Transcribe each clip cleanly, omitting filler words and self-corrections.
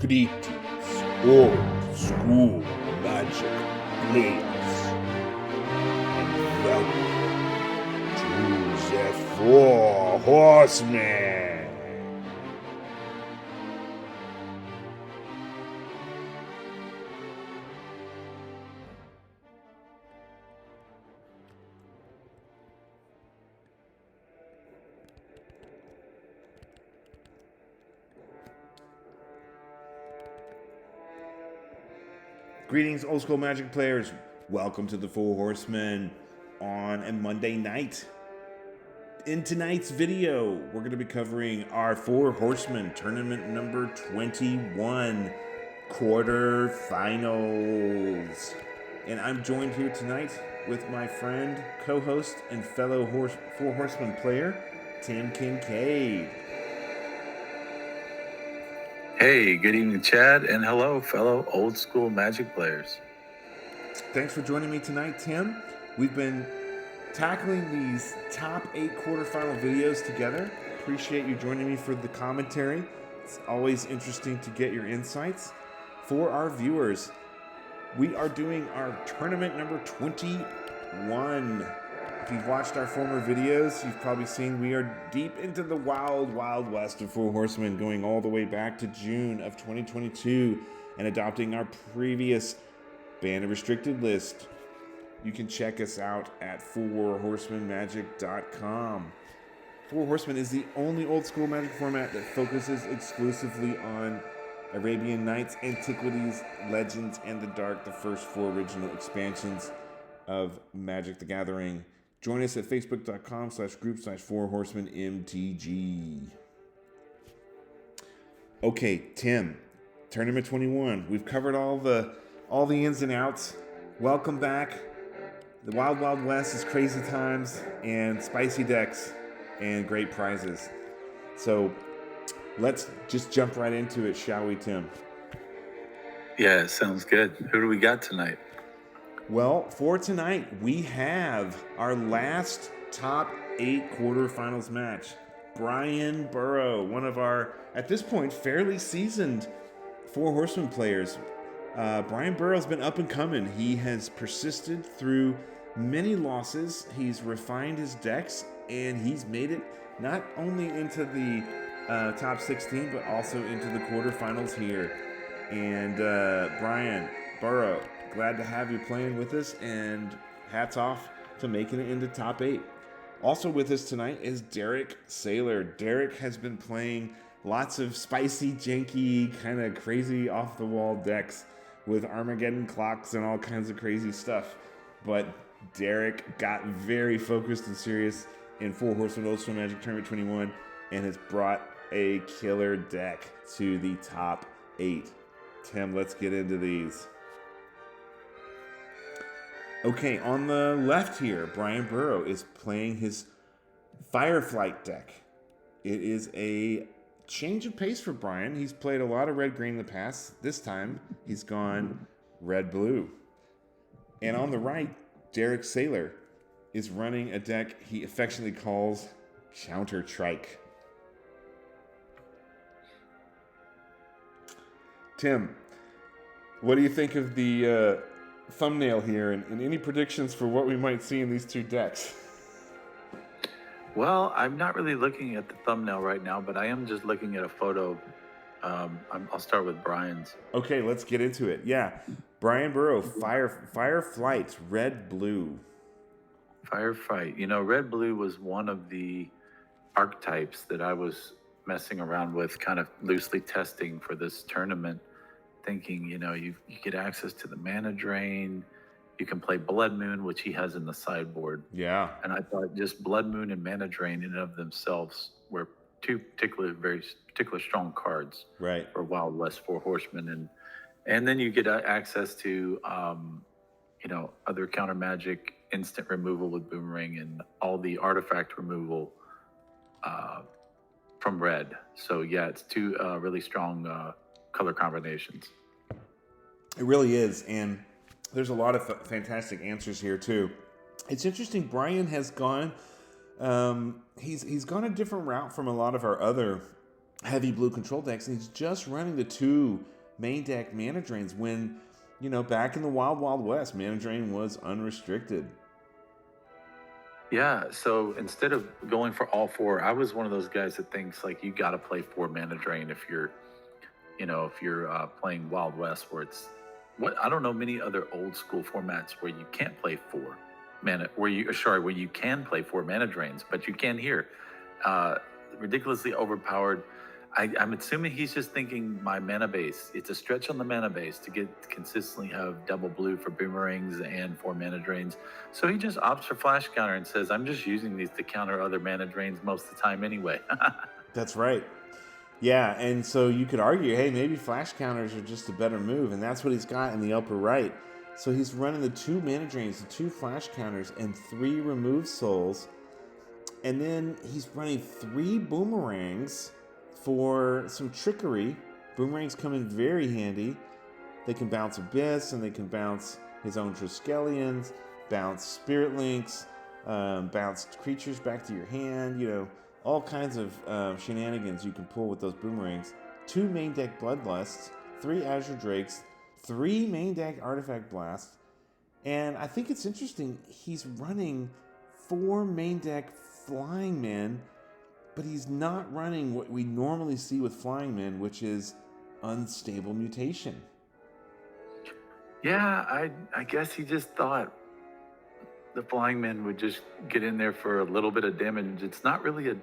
Greetings, old school magic players, and welcome to the Four Horsemen. Greetings, old school magic players. Welcome to the Four Horsemen on a Monday night. In tonight's video, we're going to be covering our Four Horsemen tournament number 21 quarterfinals. And I'm joined here tonight with my friend, co-host, and fellow Four Horsemen player, Tim Kincaid. Hey, good evening, Chad, and hello, fellow old school magic players. Thanks for joining me tonight, Tim. We've been tackling these top 8 quarterfinal videos together. Appreciate you joining me for the commentary. It's always interesting to get your insights. For our viewers, we are doing our tournament number 21. If you've watched our former videos, you've probably seen we are deep into the wild, wild west of Four Horsemen, going all the way back to June of 2022 and adopting our previous banner restricted list. You can check us out at horsemanmagic.com. Four Horsemen is the only old school magic format that focuses exclusively on Arabian Nights, Antiquities, Legends, and the Dark, the first 4 original expansions of Magic the Gathering. Join us at facebook.com/group/4horsemenmtg. Okay, Tim, Tournament 21. We've covered all the ins and outs. Welcome back. The Wild Wild West is crazy times and spicy decks and great prizes. So let's just jump right into it, shall we, Tim? Yeah, sounds good. Who do we got tonight? Well, for tonight, we have our last top 8 quarterfinals match. Brian Burrow, one of our, at this point, fairly seasoned Four Horsemen players. Brian Burrow's been up and coming. He has persisted through many losses. He's refined his decks, and he's made it not only into the top 16, but also into the quarterfinals here. And Brian Burrow, glad to have you playing with us, and hats off to making it into top 8. Also with us tonight is Derek Saylor. Derek has been playing lots of spicy, janky, kind of crazy off-the-wall decks with Armageddon clocks and all kinds of crazy stuff. But Derek got very focused and serious in Four Horsemen Oldschool Magic Tournament 21 and has brought a killer deck to the top 8. Tim, let's get into these. Okay, on the left here, Brian Burrow is playing his Fireflight deck. It is a change of pace for Brian. He's played a lot of red-green in the past. This time, he's gone red-blue. And on the right, Derek Saylor is running a deck he affectionately calls Counter Trike. Tim, what do you think of the thumbnail here, and any predictions for what we might see in these two decks? Well, I'm not really looking at the thumbnail right now, but I am just looking at a photo. I'll start with Brian's. Okay, let's get into it. Yeah, Brian Burrow, Fireflight, red-blue. Firefight. You know, red-blue was one of the archetypes that I was messing around with, kind of loosely testing for this tournament, thinking, you know, you get access to the mana drain, you can play Blood Moon, which he has in the sideboard. Yeah. And I thought just Blood Moon and mana drain in and of themselves were two very particular strong cards, right, for Wild West Four Horsemen. And then you get access to you know, other counter magic, instant removal with Boomerang, and all the artifact removal from red. So yeah, it's two really strong color combinations. It really is, and there's a lot of fantastic answers here too. It's interesting. Brian has gone, he's gone a different route from a lot of our other heavy blue control decks, and he's just running the 2 main deck mana drains when, back in the Wild Wild West, mana drain was unrestricted. Yeah, so instead of going for all 4, I was one of those guys that thinks like you got to play 4 mana drain if you're playing Wild West, where it's I don't know many other old school formats where you can't play 4 mana, where you can play 4 mana drains, but you can here. Ridiculously overpowered. I'm assuming he's just thinking my mana base. It's a stretch on the mana base to consistently have double blue for boomerangs and 4 mana drains. So he just opts for flash counter and says, I'm just using these to counter other mana drains most of the time anyway. That's right. Yeah, and so you could argue, hey, maybe flash counters are just a better move, and that's what he's got in the upper right. So he's running the 2 mana drains, the 2 flash counters, and 3 remove souls. And then he's running 3 boomerangs for some trickery. Boomerangs come in very handy. They can bounce Abyss, and they can bounce his own Triskelions, bounce Spirit Links, bounce creatures back to your hand, all kinds of shenanigans you can pull with those boomerangs. 2 main deck Bloodlusts, 3 Azure Drakes, 3 main deck Artifact Blasts, and I think it's interesting, he's running 4 main deck Flying Men, but he's not running what we normally see with Flying Men, which is Unstable Mutation. Yeah, I guess he just thought the Flying Men would just get in there for a little bit of damage. It's not really a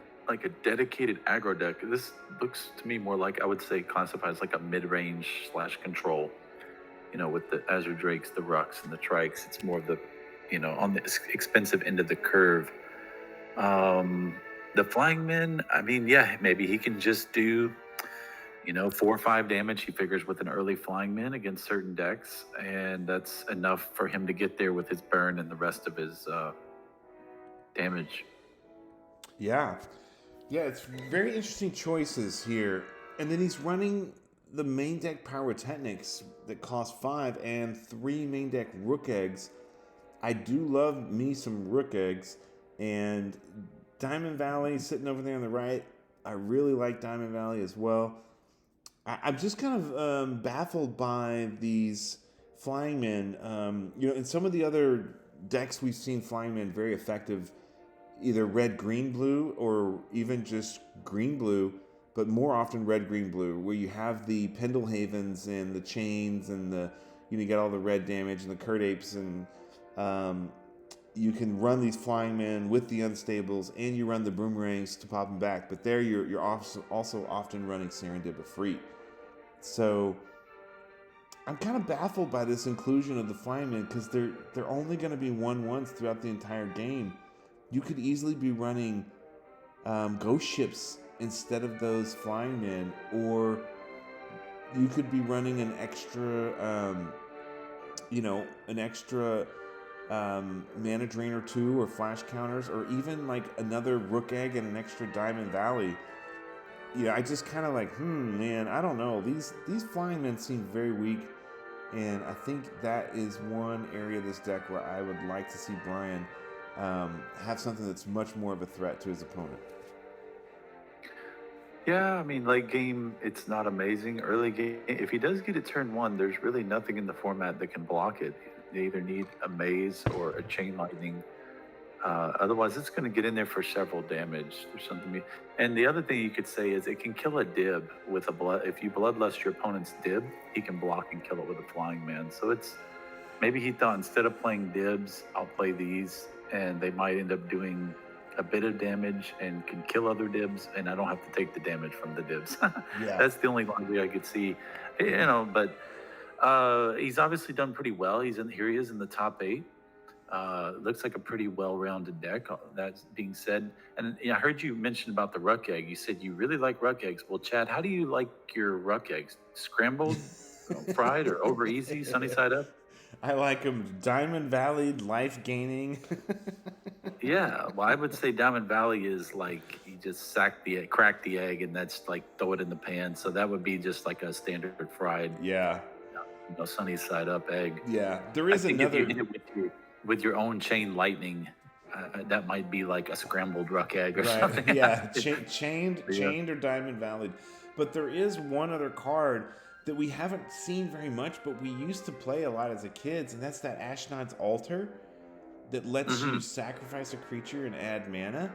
dedicated aggro deck. This looks to me more like, I would say, classifies like a mid-range / control. With the Azure Drakes, the Rucks, and the Trikes, it's more of the, on the expensive end of the curve. The Flying Men, I mean, yeah, maybe he can just do, 4 or 5 damage, he figures, with an early Flying Man against certain decks, and that's enough for him to get there with his burn and the rest of his damage. Yeah, it's very interesting choices here. And then he's running the main deck Pyrotechnics that cost 5 and 3 main deck Rook Eggs. I do love me some Rook Eggs, and Diamond Valley sitting over there on the right. I really like Diamond Valley as well. I'm just kind of baffled by these Flying Men. In some of the other decks we've seen Flying Men very effective, either red, green, blue, or even just green, blue, but more often red, green, blue, where you have the Pendlehavens and the Chains and you get all the red damage and the Curt Apes, and you can run these Flying Men with the Unstables, and you run the Boomerangs to pop them back. But there you're also often running Serendib Efreet. So I'm kind of baffled by this inclusion of the Flying Men, because they're only going to be 1/1s throughout the entire game. You could easily be running Ghost Ships instead of those Flying Men, or you could be running an extra, mana drain or 2, or flash counters, or even like another Rook Egg and an extra Diamond Valley. I just kind of like, man, I don't know. These Flying Men seem very weak, and I think that is one area of this deck where I would like to see Brian have something that's much more of a threat to his opponent. Yeah, I mean, late game, it's not amazing. Early game, if he does get it turn 1, there's really nothing in the format that can block it. They either need a Maze or a Chain Lightning. Otherwise, it's going to get in there for several damage or something. And the other thing you could say is it can kill a Dib with a blood. If you bloodlust your opponent's Dib, he can block and kill it with a Flying Man. So it's maybe he thought, instead of playing Dibs, I'll play these, and they might end up doing a bit of damage and can kill other Dibs, and I don't have to take the damage from the Dibs. Yeah. That's the only logic I could see, but he's obviously done pretty well. He is in the top 8. Looks like a pretty well-rounded deck. That being said, and I heard you mention about the Ruck Egg. You said you really like Ruck Eggs. Well, Chad, how do you like your Ruck Eggs? Scrambled, fried, or over easy, sunny side up? I like them Diamond Valley, life gaining. Yeah, well, I would say Diamond Valley is like you just crack the egg, and that's like throw it in the pan. So that would be just like a standard fried, sunny side up egg. Yeah, there is another. If you hit it with your own Chain Lightning, that might be like a scrambled Ruck Egg or something. Yeah, chained or Diamond Valley. But there is one other card that we haven't seen very much, but we used to play a lot as a kids, and that's that Ashnod's Altar that lets you sacrifice a creature and add mana.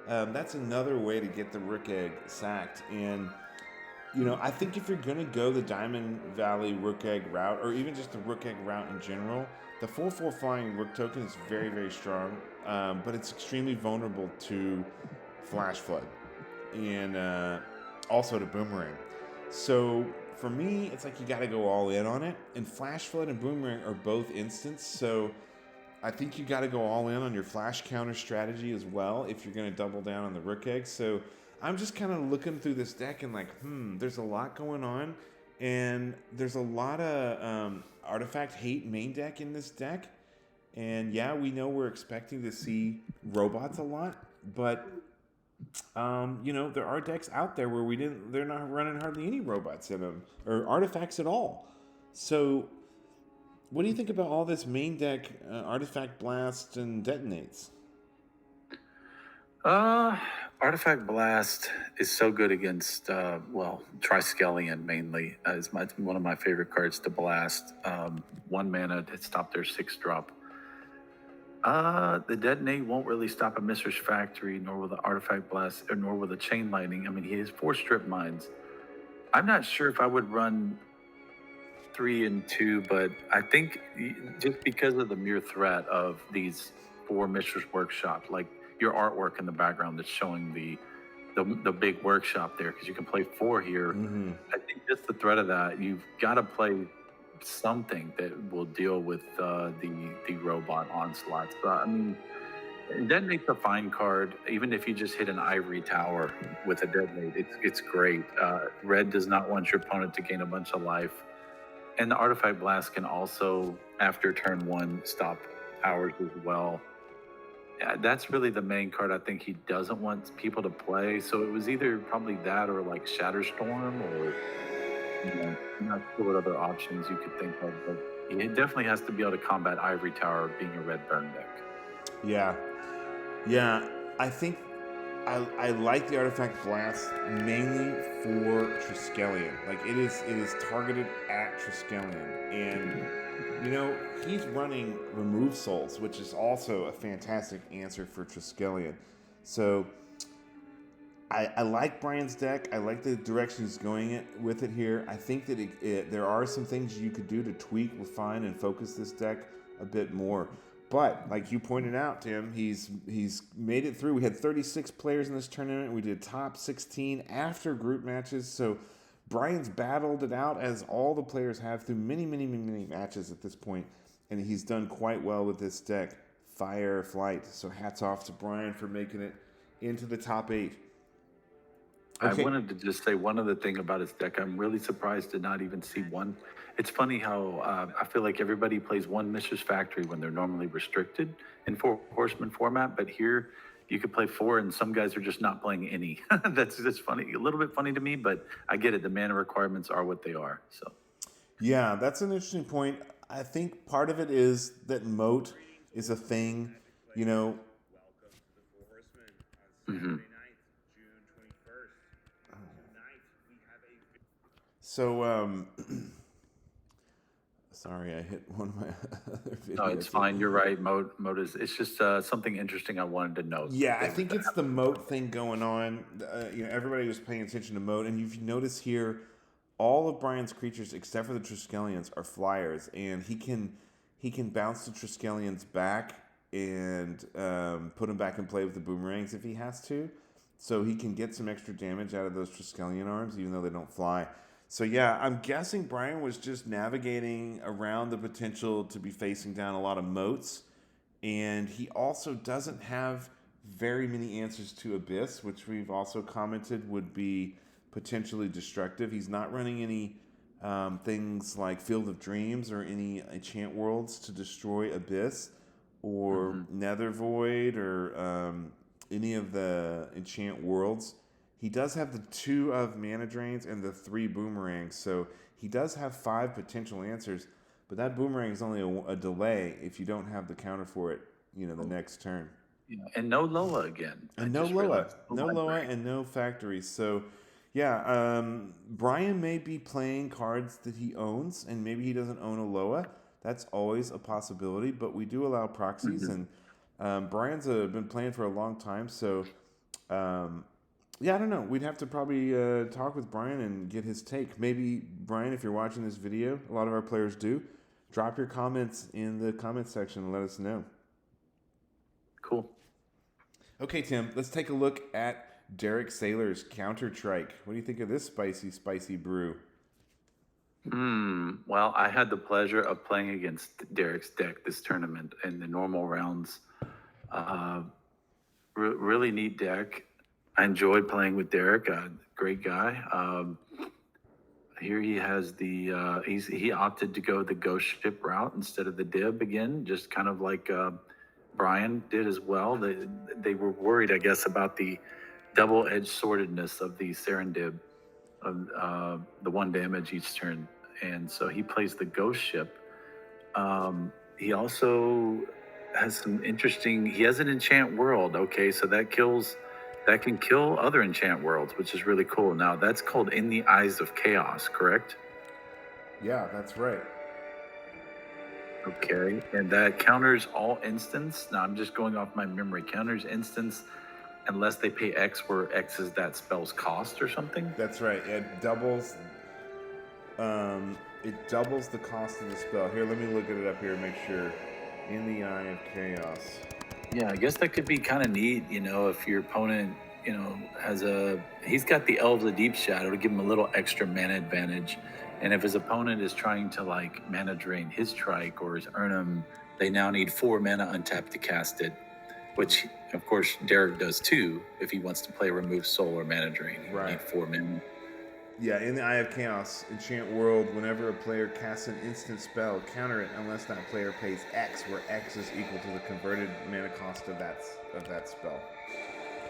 That's another way to get the Rook Egg sacked. And, you know, I think if you're going to go the Diamond Valley Rook Egg route, or even just the Rook Egg route in general, the 4/4 flying Rook token is very, very strong, but it's extremely vulnerable to Flash Flood and also to Boomerang. So for me, it's like you got to go all in on it. And Flash Flood and Boomerang are both instants, so I think you got to go all in on your flash counter strategy as well if you're going to double down on the Rook Egg. So I'm just kind of looking through this deck and like, there's a lot going on. And there's a lot of artifact hate main deck in this deck. And yeah, we know we're expecting to see robots a lot. But, you know, there are decks out there where they're not running hardly any robots in them or artifacts at all. So what do you think about all this main deck artifact blast and detonates? Artifact Blast is so good against, Triskelion mainly. Is one of my favorite cards to blast. 1 mana to stop their 6-drop. The Detonate won't really stop a Mistress Factory, nor will the Artifact Blast, or nor will the Chain Lightning. I mean, he has 4 Strip Mines. I'm not sure if I would run 3 and 2, but I think just because of the mere threat of these 4 Mistress Workshops, like your artwork in the background that's showing the big workshop there, because you can play 4 here. I think just the threat of that, you've got to play something that will deal with the robot onslaughts. I mean, Detonate's a fine card. Even if you just hit an Ivory Tower with a Detonate, it's great. Red does not want your opponent to gain a bunch of life. And the Artifact Blast can also, after turn 1, stop powers as well. That's really the main card I think he doesn't want people to play. So it was either probably that or like Shatterstorm, or I'm not sure what other options you could think of. But he definitely has to be able to combat Ivory Tower being a red burn deck. Yeah, I think I like the Artifact Blast mainly for Triskelion. Like it is targeted at Triskelion, and you know he's running Remove Souls, which is also a fantastic answer for Triskelion. So I like Brian's deck. I like the direction he's going with it here. I think that there are some things you could do to tweak, refine, and focus this deck a bit more. But like you pointed out, Tim, he's made it through. We had 36 players in this tournament. We did top 16 after group matches. So Brian's battled it out as all the players have through many matches at this point, and he's done quite well with this deck. Fire Flight. So hats off to Brian for making it into the top 8. Okay. I wanted to just say one other thing about his deck. I'm really surprised to not even see one. It's funny how I feel like everybody plays 1 Mistress Factory when they're normally restricted in 4 Horsemen format, but here you could play 4 and some guys are just not playing any. That's just funny, a little bit funny to me, but I get it. The mana requirements are what they are. So yeah, that's an interesting point. I think part of it is that moat is a thing, you know. So, sorry, I hit one of my other videos. No, it's fine. You're right. Moat is, it's just something interesting I wanted to note. Yeah, I think it's the moat thing going on. You know, everybody was paying attention to moat, and you've noticed here, all of Brian's creatures except for the Triskelions are flyers, and he can bounce the Triskelions back and put them back in play with the boomerangs if he has to. So he can get some extra damage out of those Triskelion arms, even though they don't fly. So yeah, I'm guessing Brian was just navigating around the potential to be facing down a lot of moats. And he also doesn't have very many answers to Abyss, which we've also commented would be potentially destructive. He's not running any things like Field of Dreams or any enchant worlds to destroy Abyss or Nether Void or any of the enchant worlds. He does have the 2 of mana drains and the 3 boomerangs, so he does have 5 potential answers, but that boomerang is only a delay if you don't have the counter for it, you know, the next turn. Yeah, and no Loa again. And no Loa and no factories. So, Yeah, Brian may be playing cards that he owns, and maybe he doesn't own a Loa. That's always a possibility, but we do allow proxies, Mhm. and Brian's been playing for a long time, so um, yeah, I don't know. We'd have to probably talk with Brian and get his take. Maybe, Brian, if you're watching this video, a lot of our players do, drop your comments in the comment section and let us know. Cool. Okay, Tim, let's take a look at Derek Saylor's counter trike. What do you think of this spicy brew? Well, I had the pleasure of playing against Derek's deck this tournament in the normal rounds. Really neat deck. I enjoyed playing with Derek. Great guy. Here he has the he opted to go the ghost ship route instead of the dib again, just kind of like Brian did as well. They were worried, I guess, about the double-edged swordedness of the Serendib, of the 1 damage each turn, and so he plays the ghost ship. He also has some interesting. He has an enchant world. Okay, so that can kill other enchant worlds, which is really cool. Now that's called In the Eyes of Chaos, correct? Yeah, that's right. Okay, and that counters all instants. Now I'm just going off my memory. Counters instants unless they pay X, where X is that spell's cost or something. That's right. It doubles the cost of the spell. Here, let me look it up here and make sure. In the Eye of Chaos. Yeah, I guess that could be kind of neat, if your opponent, he's got the Elves of Deep Shadow to give him a little extra mana advantage. And if his opponent is trying to like mana drain his Trike or his Urnum, they now need 4 mana untapped to cast it, which of course Derek does too. If he wants to play Remove Soul or Mana Drain, he Right. need 4 mana. Yeah, in the Eye of Chaos, enchant world, whenever a player casts an instant spell, counter it unless that player pays X, where X is equal to the converted mana cost of that spell.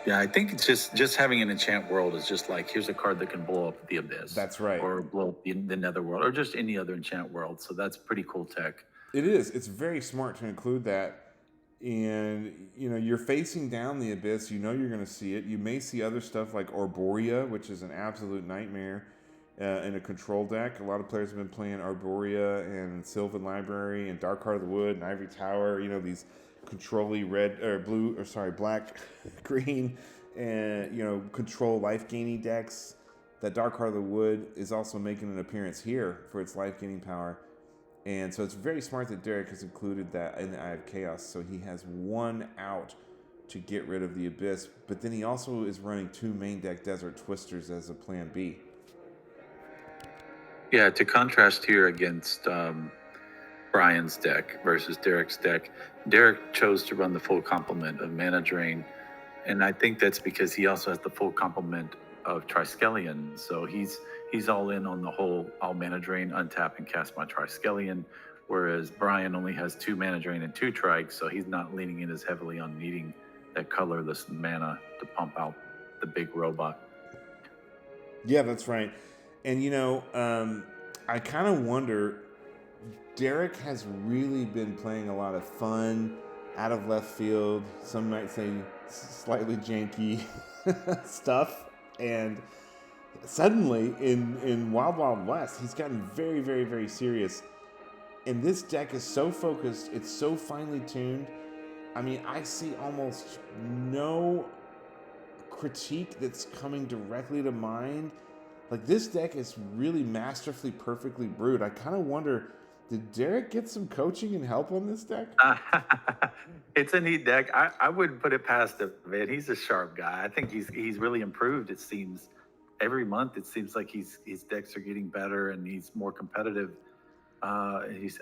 Yeah, I think it's just having an enchant world is just like, here's a card that can blow up the Abyss. That's right. Or blow up the Netherworld, or just any other enchant world. So that's pretty cool tech. It is. It's very smart to include that. And, you're facing down the Abyss. You're going to see it. You may see other stuff like Arborea, which is an absolute nightmare in a control deck. A lot of players have been playing Arborea and Sylvan Library and Dark Heart of the Wood and Ivory Tower. These control-y black, green, and, control life-gaining decks. That Dark Heart of the Wood is also making an appearance here for its life-gaining power. And so it's very smart that Derek has included that in the Eye of Chaos. So he has 1 out to get rid of the Abyss. But then he also is running 2 main deck Desert Twisters as a plan B. Yeah, to contrast here against Brian's deck versus Derek's deck, Derek chose to run the full complement of Mana Drain. And I think that's because he also has the full complement of Triskelion. So he's all in on the whole, I'll Mana Drain, untap, and cast my Triskelion. Whereas Brian only has 2 Mana Drain and 2 Trikes, so he's not leaning in as heavily on needing that colorless mana to pump out the big robot. Yeah, that's right. And, I kind of wonder, Derek has really been playing a lot of fun, out of left field, some might say slightly janky stuff. And suddenly, in Wild Wild West, he's gotten very, very, very serious. And this deck is so focused, it's so finely tuned. I mean, I see almost no critique that's coming directly to mind. Like, this deck is really masterfully, perfectly brewed. I kind of wonder, did Derek get some coaching and help on this deck? It's a neat deck. I wouldn't put it past him, man. He's a sharp guy. I think he's really improved. It seems every month. It seems like his decks are getting better and he's more competitive. He's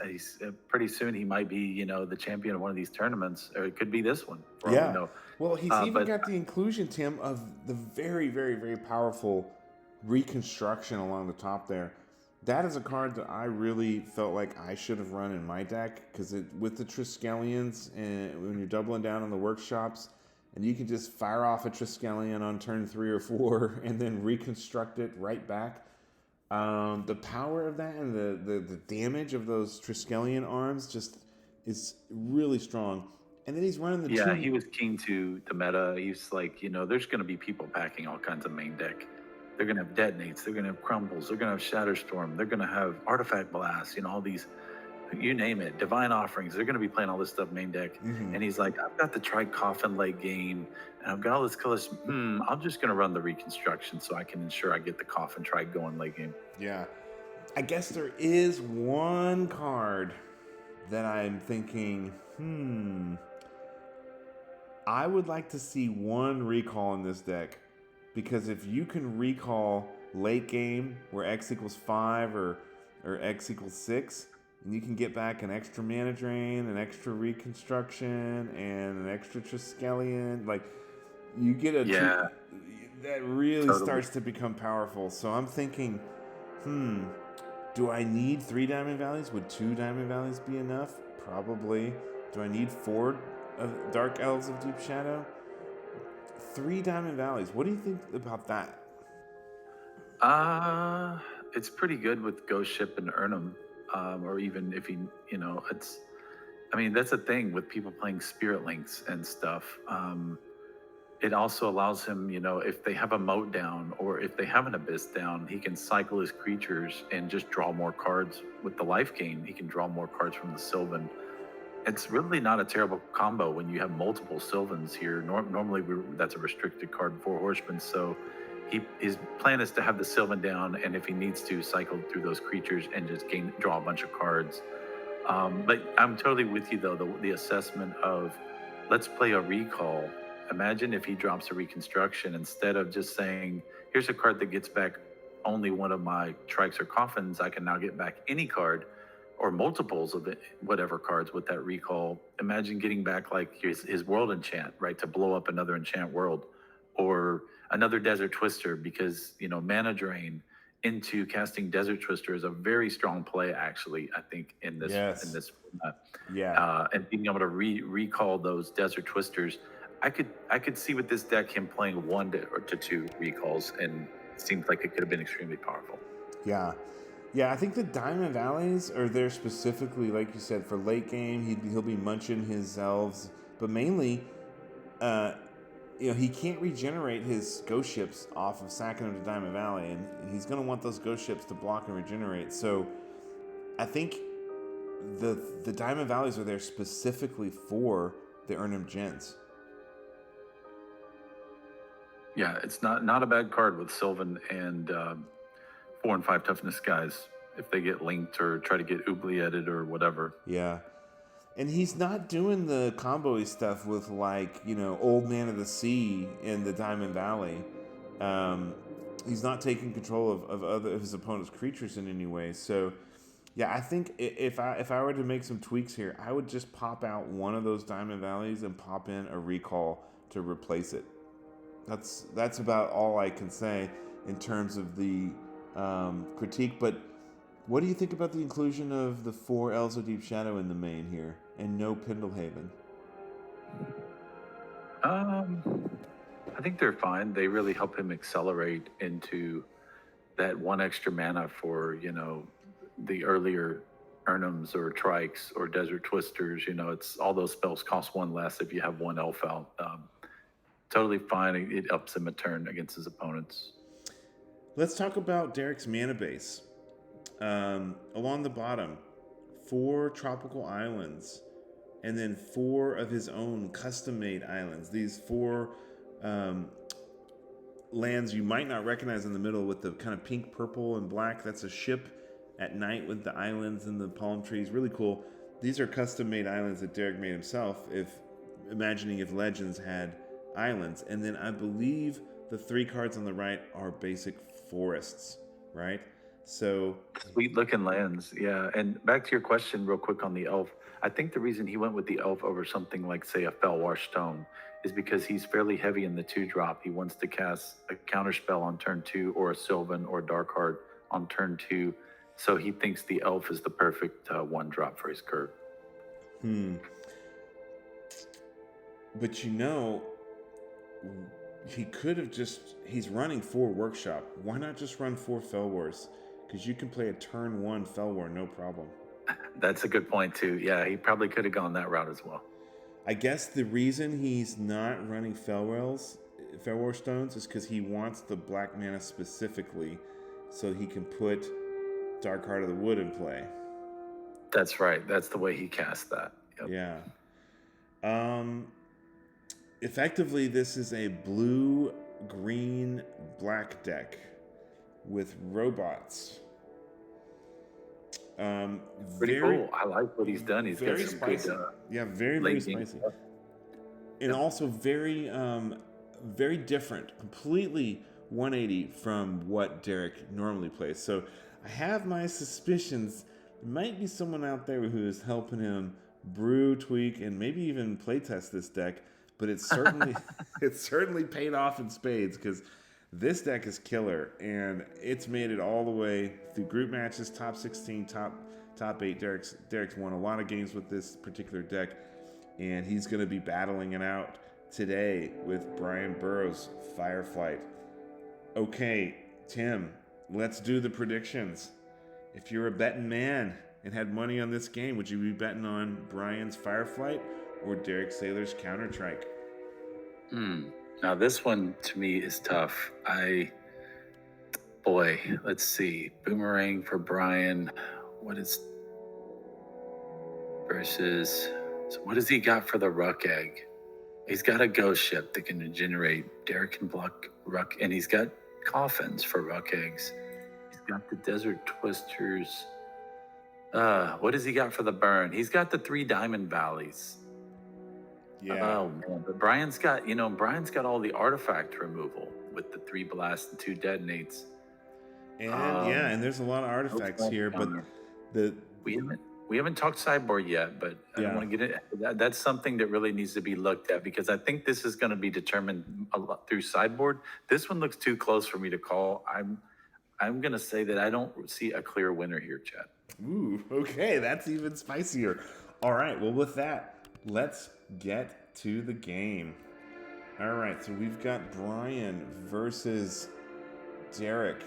pretty soon he might be the champion of one of these tournaments, or it could be this one. Yeah. Well, he's even got the inclusion, Tim, of the very, very, very powerful Reconstruction along the top there. That is a card that I really felt like I should have run in my deck, because with the Triskelions, and when you're doubling down on the workshops, and you can just fire off a Triskelion on turn 3 or 4 and then reconstruct it right back. The power of that and the damage of those Triskelion arms just is really strong. And then he's running the he was keen to the meta. He's like, there's going to be people packing all kinds of main deck They're going to have detonates. They're going to have crumbles. They're going to have shatterstorm. They're going to have artifact blast. You know, all these, you name it, divine offerings. They're going to be playing all this stuff main deck. And he's like, I've got the Trike coffin late game, and I've got all this colors. I'm just going to run the reconstruction so I can ensure I get the coffin Trike going late game. Yeah. I guess there is one card that I'm thinking, I would like to see one recall in this deck. Because if you can recall late game where X equals 5 or X equals 6, and you can get back an extra mana drain, an extra reconstruction, and an extra Triskelion, like you get a that really starts to become powerful. So I'm thinking, do I need 3 Diamond Valleys? Would 2 Diamond Valleys be enough? Probably. Do I need 4 Dark Elves of Deep Shadow? 3 Diamond Valleys. What do you think about that? It's pretty good with Ghost Ship and Urnham, or even if that's the thing with people playing Spirit Links and stuff. It also allows him, if they have a moat down or if they have an abyss down, he can cycle his creatures and just draw more cards with the life gain. He can draw more cards from the Sylvan. It's really not a terrible combo when you have multiple Sylvans here. Normally, that's a restricted card for Horsemen. So his plan is to have the Sylvan down, and if he needs to, cycle through those creatures and just draw a bunch of cards. But I'm totally with you, though, the assessment of let's play a recall. Imagine if he drops a reconstruction instead of just saying, here's a card that gets back only one of my Trikes or Coffins. I can now get back any card or multiples of whatever cards with that recall. Imagine getting back like his world enchant, right, to blow up another enchant world, or another Desert Twister, because mana drain into casting Desert Twister is a very strong play, actually. I think in this format. And being able to recall those Desert Twisters, I could see with this deck him playing 1 to 2 recalls, and it seems like it could have been extremely powerful. Yeah, I think the Diamond Valleys are there specifically, like you said, for late game. He'll be munching his elves, but mainly, he can't regenerate his ghost ships off of sacking them to Diamond Valley, and he's going to want those ghost ships to block and regenerate. So, I think the Diamond Valleys are there specifically for the Urnham Gens. Yeah, it's not a bad card with Sylvan and 4 and 5 toughness guys if they get linked or try to get oublieted or whatever. Yeah. And he's not doing the combo-y stuff with Old Man of the Sea in the Diamond Valley. He's not taking control of his opponent's creatures in any way. So, yeah, I think if I were to make some tweaks here, I would just pop out one of those Diamond Valleys and pop in a recall to replace it. That's about all I can say in terms of the critique. But what do you think about the inclusion of the 4 Elves of Deep Shadow in the main here and no Pendlehaven? I think they're fine. They really help him accelerate into that 1 extra mana for the earlier Urnhams or Trikes or Desert Twisters. It's all those spells cost 1 less if you have 1 elf out. Totally fine. It ups him a turn against his opponents. Let's talk about Derek's mana base. Along the bottom, 4 tropical islands, and then 4 of his own custom-made islands. These 4 lands you might not recognize in the middle with the kind of pink, purple, and black. That's a ship at night with the islands and the palm trees. Really cool. These are custom-made islands that Derek made himself, imagining if Legends had islands. And then I believe the 3 cards on the right are basic forests, right? So sweet looking lands. Yeah. And back to your question real quick on the elf. I think the reason he went with the elf over something like, say, a Fellwash Stone is because he's fairly heavy in the 2-drop. He wants to cast a counterspell on turn 2 or a Sylvan or Darkheart on turn 2. So he thinks the elf is the perfect 1-drop for his curve. But he could have he's running 4 Workshop. Why not just run 4 Fellwars? Because you can play a turn 1 Fellwar, no problem. That's a good point, too. Yeah, he probably could have gone that route as well. I guess the reason he's not running Fellwars Fellwar Stones is because he wants the black mana specifically so he can put Dark Heart of the Wood in play. That's right. That's the way he cast that. Yep. Yeah. Effectively, this is a blue, green, black deck with robots. Pretty cool. I like what he's done. He's got some spicy. good, very spicy. And also very different, completely 180 from what Derek normally plays. So I have my suspicions there might be someone out there who is helping him brew, tweak, and maybe even playtest this deck. But it's certainly paid off in spades because this deck is killer, and it's made it all the way through group matches, top 16, top 8. Derek's won a lot of games with this particular deck, and he's going to be battling it out today with Brian Burrows' Fireflight. Okay, Tim, let's do the predictions. If you're a betting man and had money on this game, would you be betting on Brian's Fireflight or Derek Saylor's Counter Trike? Now this one to me is tough. Let's see. Boomerang for Brian. What does he got for the Ruck Egg? He's got a ghost ship that can generate. Derek can block Ruck, and he's got coffins for Ruck Eggs. He's got the Desert Twisters. What does he got for the burn? He's got the 3 Diamond Valleys. Yeah. Oh man, but Brian's got all the artifact removal with the 3 blast and 2 detonates. And there's a lot of artifacts here, but we haven't talked sideboard yet, but I don't want to get it. That's something that really needs to be looked at because I think this is going to be determined a lot through sideboard. This one looks too close for me to call. I'm going to say that I don't see a clear winner here, Chad. Ooh, okay, that's even spicier. All right, well, with that, let's get to the game. All right, so we've got Brian versus Derek.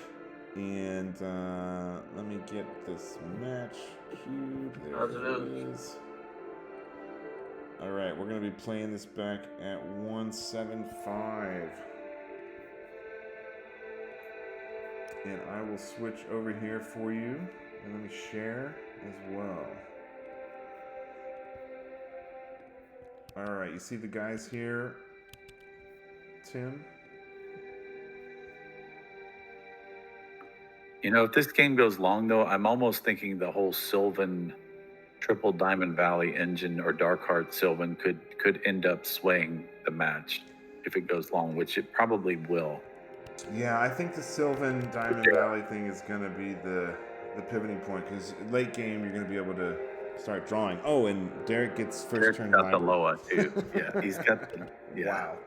And let me get this match queued. There it is. All right, we're going to be playing this back at 175. And I will switch over here for you. And let me share as well. All right, you see the guys here, Tim? If this game goes long, though, I'm almost thinking the whole Sylvan Triple Diamond Valley engine or Dark Heart Sylvan could end up swaying the match if it goes long, which it probably will. Yeah, I think the Sylvan Diamond Valley thing is going to be the pivoting point because late game you're going to be able to start drawing. Oh, and Derek gets first turn. Got the Loa too. Yeah, he's got the. Yeah. Wow.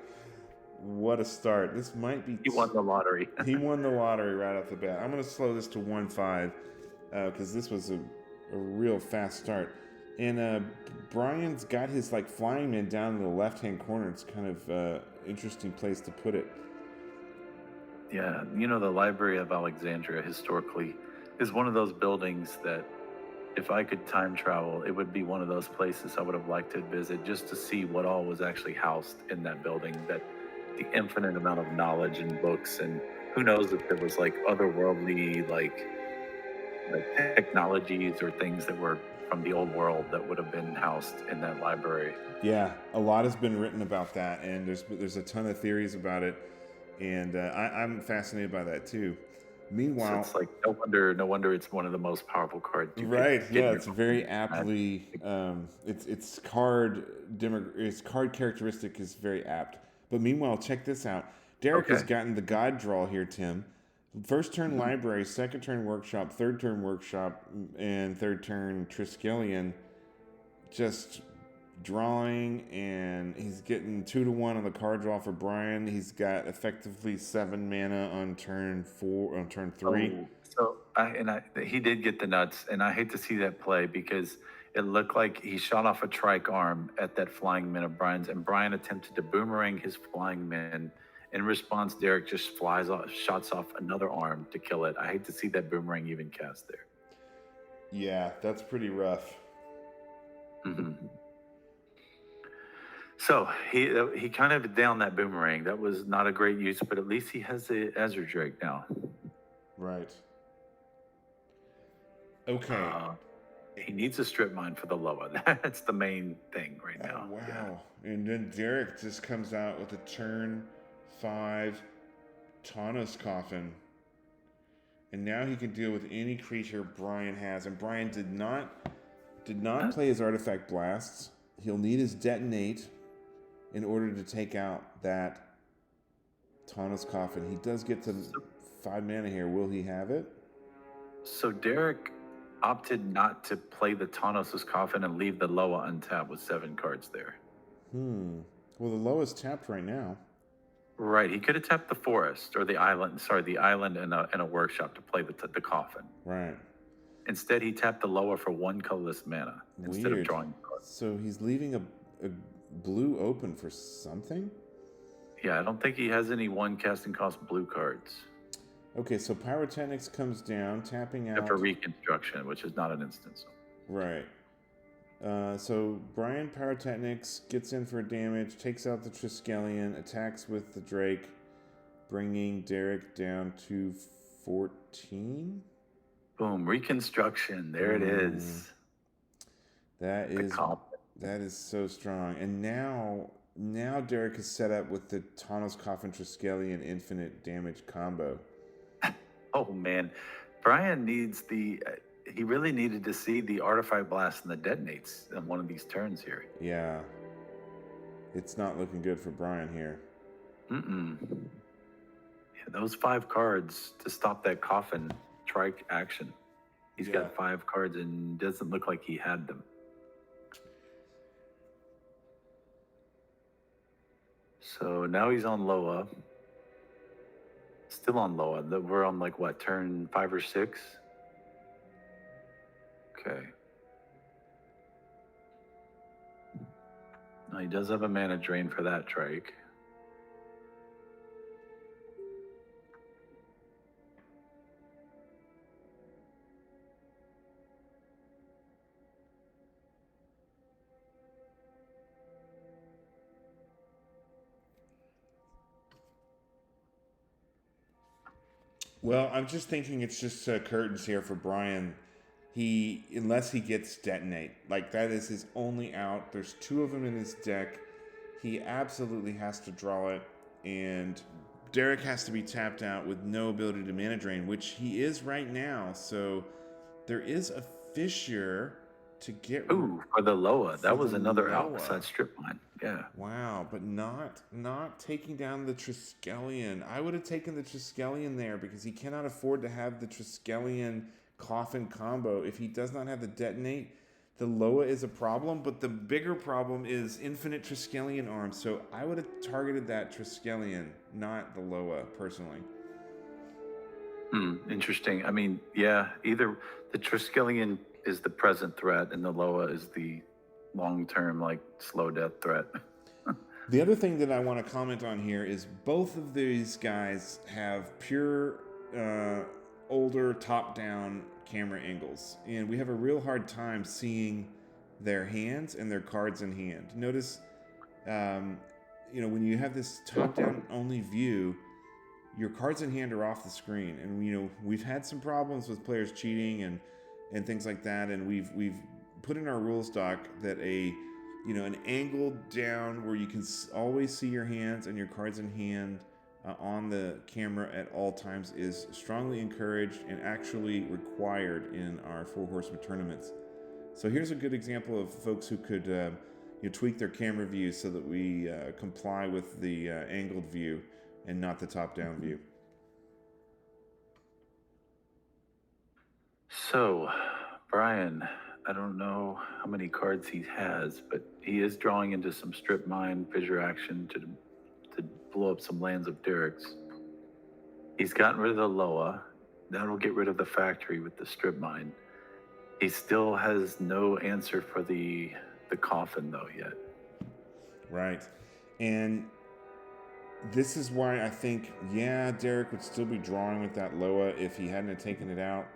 What a start. This might be... He won the lottery. He won the lottery right off the bat. I'm going to slow this to 1-5 because this was a real fast start. And Brian's got his flying man down in the left-hand corner. It's kind of interesting place to put it. Yeah, the Library of Alexandria historically is one of those buildings that if I could time travel, it would be one of those places I would have liked to visit just to see what all was actually housed in that building, that the infinite amount of knowledge and books, and who knows if there was otherworldly technologies or things that were from the old world that would have been housed in that library. Yeah, a lot has been written about that, and there's a ton of theories about it, and I'm fascinated by that too. Meanwhile, so it's no wonder it's one of the most powerful cards. Right? Yeah, it's very aptly. Its card characteristic is very apt. But meanwhile, check this out. Derek has gotten the God draw here, Tim. First turn Library, second turn Workshop, third turn Workshop, and third turn Triskelion. Just drawing, and he's getting 2-1 on the card draw for Brian. He's got effectively 7 mana on turn 3. He did get the nuts, and I hate to see that play because it looked like he shot off a Trike arm at that flying man of Brian's, and Brian attempted to boomerang his flying man. In response, Derek just shots off another arm to kill it. I hate to see that boomerang even cast there. Yeah, that's pretty rough. Mm-hmm. So he kind of downed that boomerang. That was not a great use, but at least he has the Ezra Drake now. Right. Okay. He needs a strip mine for the Loa. That's the main thing right now. Wow. Yeah. And then Derek just comes out with a turn 5 Tanos Coffin. And now he can deal with any creature Brian has. And Brian did not play his Artifact Blasts. He'll need his Detonate in order to take out that Tanos Coffin. He does get to 5 mana here. Will he have it? So Derek opted not to play the Tanos' Coffin and leave the Loa untapped with 7 cards there. Well, the Loa's tapped right now. Right. He could have tapped the forest or the island. Sorry, the island and a workshop to play the coffin. Right. Instead, he tapped the Loa for 1 colorless mana instead of drawing cards. So he's leaving a blue open for something? Yeah, I don't think he has any 1 casting cost blue cards. Okay, so Pyrotechnics comes down, tapping out. For Reconstruction, which is not an instance. Right. So Brian Pyrotechnics gets in for damage, takes out the Triskelion, attacks with the Drake, bringing Derek down to 14. Boom, Reconstruction. There it is. That is so strong. And now Derek is set up with the Tanos Coffin Triskelion infinite damage combo. Oh man, Brian needs he really needed to see the Artifact Blast and the Detonates in one of these turns here. Yeah. It's not looking good for Brian here. Yeah, those 5 cards to stop that Coffin Trike action. He's got 5 cards and doesn't look like he had them. So now he's on Loa. Still on Loa. We're on like what, turn 5 or 6? Okay. Now he does have a mana drain for that Trike. Well, I'm just thinking it's just curtains here for Brian. Unless he gets Detonate. Like, that is his only out. There's 2 of them in his deck. He absolutely has to draw it. And Derek has to be tapped out with no ability to mana drain, which he is right now. So there is a fissure to get... Ooh, for the Loa. That was another outside strip mine. Yeah. Wow, but not taking down the Triskelion. I would have taken the Triskelion there because he cannot afford to have the Triskelion Coffin combo. If he does not have the Detonate, the Loa is a problem, but the bigger problem is infinite Triskelion arms. So I would have targeted that Triskelion, not the Loa, personally. Interesting. I mean, yeah, either the Triskelion is the present threat and the Loa is the long-term, like, slow death threat. The other thing that I want to comment on here is both of these guys have pure, older, top-down camera angles. And we have a real hard time seeing their hands and their cards in hand. Notice, when you have this top-down only view, your cards in hand are off the screen. And, we've had some problems with players cheating and things like that. And we've put in our rules doc that an angled down where you can always see your hands and your cards in hand on the camera at all times is strongly encouraged and actually required in our 4 Horsemen tournaments. So here's a good example of folks who could tweak their camera views so that we comply with the angled view and not the top-down view. So, Brian, I don't know how many cards he has, but he is drawing into some strip mine fissure action to blow up some lands of Derek's. He's gotten rid of the Loa. That'll get rid of the factory with the strip mine. He still has no answer for the coffin though yet. Right. And this is why I think, Derek would still be drawing with that Loa if he hadn't taken it out.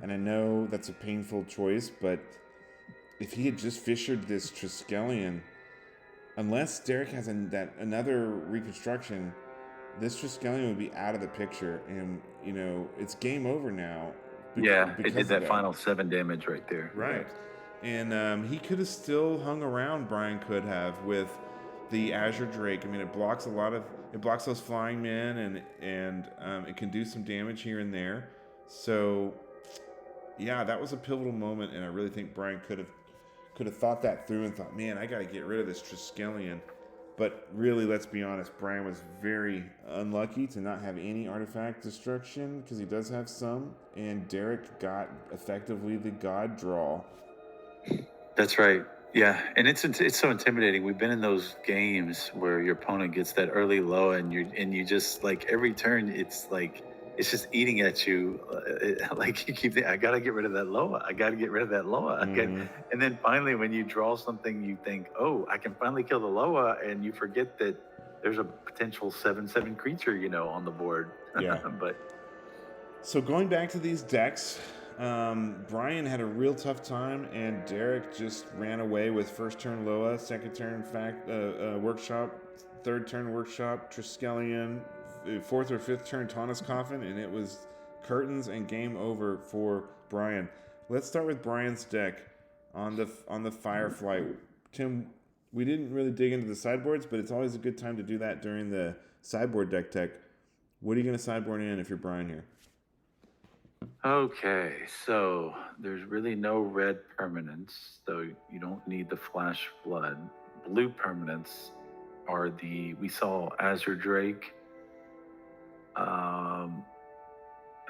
And I know that's a painful choice, but if he had just fissured this Triskelion, unless Derek has another reconstruction, this Triskelion would be out of the picture, and it's game over now. Yeah, it did that final 7 damage right there. Right. And he could have still hung around, Brian could have, with the Azure Drake. I mean, it blocks those flying men, and it can do some damage here and there. So, yeah, that was a pivotal moment, and I really think Brian could have thought that through and thought, man, I got to get rid of this Triskelion. But really, let's be honest, Brian was very unlucky to not have any artifact destruction, because he does have some, and Derek got effectively the God draw. That's right. Yeah, and it's so intimidating. We've been in those games where your opponent gets that early low, and you just like every turn, it's just eating at you. Like you keep thinking, I gotta get rid of that Loa. I gotta get rid of that Loa. Mm-hmm. And then finally, when you draw something, you think, oh, I can finally kill the Loa, and you forget that there's a potential 7/7 creature, on the board. Yeah. But so going back to these decks, Brian had a real tough time, and Derek just ran away with first turn Loa, second turn Workshop, third turn Workshop, Triskelion, fourth or fifth turn Taunus Coffin, and it was curtains and game over for Brian. Let's start with Brian's deck on the Firefly. Tim, we didn't really dig into the sideboards, but it's always a good time to do that during the sideboard deck tech. What are you going to sideboard in if you're Brian here? Okay, so there's really no red permanents, so you don't need the Flash Flood. Blue permanents are we saw Azure Drake. I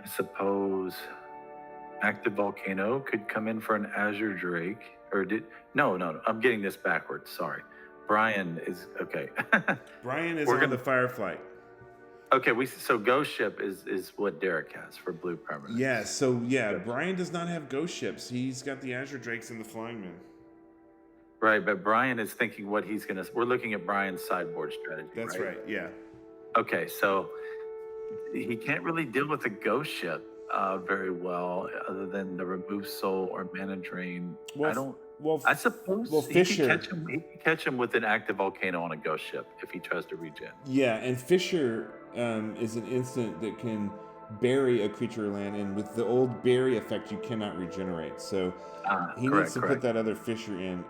suppose Active Volcano could come in for an Azure Drake, no, I'm getting this backwards, sorry. Brian is, okay. Brian is on the Firefly. Okay, so Ghost Ship is what Derek has for blue permanents. Yeah, Brian does not have Ghost Ships. He's got the Azure Drakes and the Flying Men. Right, but Brian is thinking what we're looking at Brian's sideboard strategy. That's right, yeah. Okay, so he can't really deal with the Ghost Ship very well, other than the Remove Soul or Mana Drain. I suppose Fisher. He can catch him with an Active Volcano on a Ghost Ship if he tries to regen. Yeah, and Fisher is an instant that can bury a creature or land, and with the old bury effect, you cannot regenerate. So he needs to put that other Fisher in.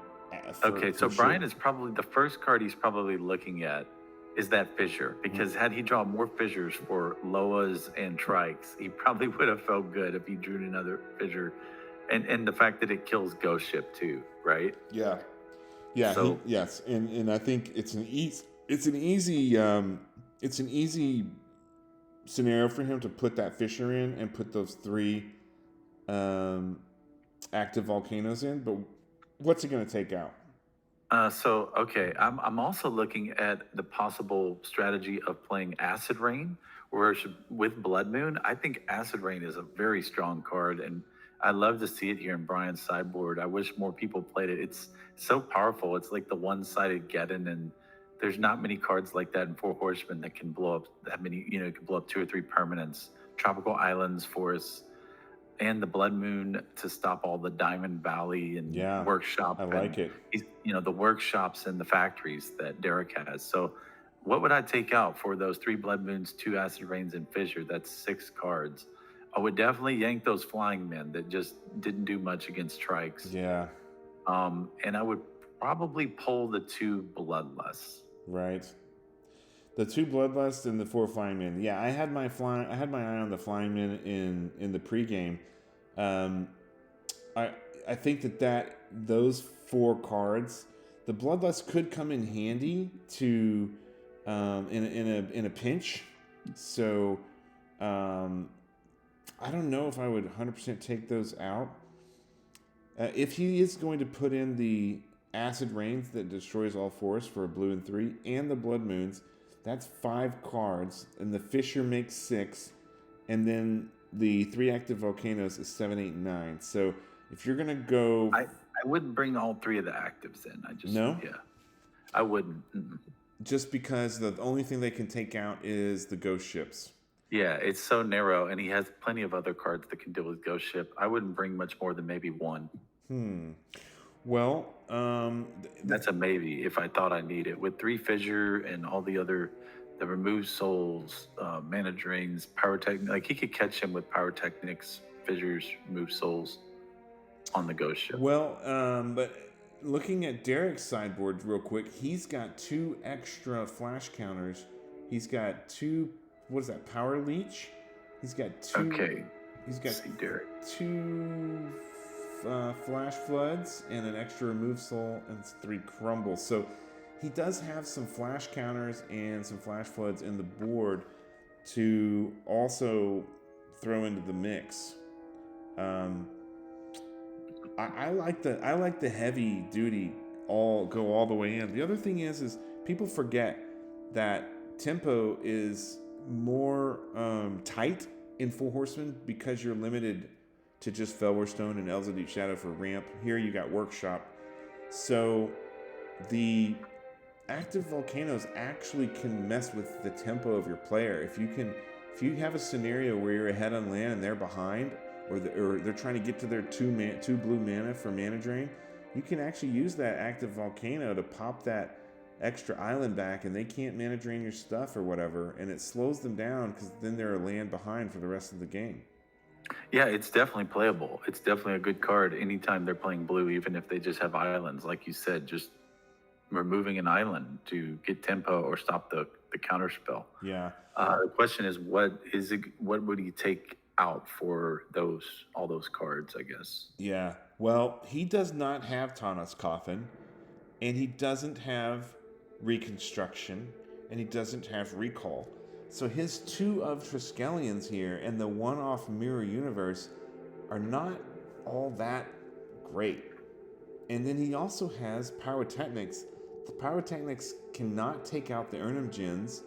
Brian is probably the first card he's probably looking at is that Fissure, because had he drawn more Fissures for Loas and Trikes, he probably would have felt good if he drew another Fissure, and the fact that it kills Ghost Ship too, right? Yeah. So, yes, and I think it's an easy scenario for him to put that Fissure in and put those 3 active volcanoes in. But what's it going to take out? I'm also looking at the possible strategy of playing Acid Rain, with Blood Moon. I think Acid Rain is a very strong card, and I love to see it here in Brian's sideboard. I wish more people played it. It's so powerful. It's like the one-sided Geddon, and there's not many cards like that in 4 Horsemen that can blow up that many. It can blow up 2 or 3 permanents, tropical islands, forests, and the Blood Moon to stop all the Diamond Valley and Workshop. I like it. The workshops and the factories that Derek has. So what would I take out for those 3 Blood Moons, 2 Acid Rains, and Fissure? That's 6 cards. I would definitely yank those Flying Men that just didn't do much against Trikes. Yeah. And I would probably pull the 2 Bloodlusts. Right. The 2 Bloodlust and the 4 Flying Men. Yeah, I had my eye on the Flying Men in the pregame. I think that those 4 cards, the Bloodlust could come in handy to in a pinch. So I don't know if I would 100% take those out. If he is going to put in the Acid Rains that destroys all forests for a blue and 3, and the Blood Moons, that's 5 cards, and the Fissure makes 6, and then the 3 active volcanoes is 7, 8, and 9. So if you're gonna go, I wouldn't bring all 3 of the actives in. I wouldn't. Mm-mm. Just because the only thing they can take out is the Ghost Ships. Yeah, it's so narrow, and he has plenty of other cards that can deal with Ghost Ship. I wouldn't bring much more than maybe 1. Well, That's a maybe if I thought I need it. With 3 fissure and all the other, the remove souls, mana drains, pyrotechnic, like he could catch him with pyrotechnics, fissures, remove souls on the ghost ship. well, but looking at Derek's sideboard real quick, he's got 2 extra flash counters. He's got 2, what is that, power leech? He's got 2. Okay. He's got See, Derek. 2 flash floods and an extra remove soul and 3 crumbles. So he does have some flash counters and some flash floods in the board to also throw into the mix. I like the heavy duty go all the way in. The other thing is people forget that tempo is more tight in Full Horsemen because you're limited to just Felwarstone and Elves of Deep Shadow for ramp. Here you got Workshop. So the active volcanoes actually can mess with the tempo of your player. If you have a scenario where you're ahead on land and they're behind, or they're trying to get to their 2 blue mana for mana drain, you can actually use that active volcano to pop that extra island back, and they can't mana drain your stuff or whatever, and it slows them down because then they're a land behind for the rest of the game. Yeah, it's definitely playable. It's definitely a good card anytime they're playing blue, even if they just have islands. Like you said, just removing an island to get tempo or stop the counter spell. Yeah. The question is, what would he take out for all those cards, I guess? Yeah. Well, he does not have Tana's Coffin, and he doesn't have Reconstruction, and he doesn't have Recall. So his 2 of Triskelions here and the 1 off Mirror Universe are not all that great. And then he also has Pyrotechnics. The Pyrotechnics cannot take out the Urnum Djinns.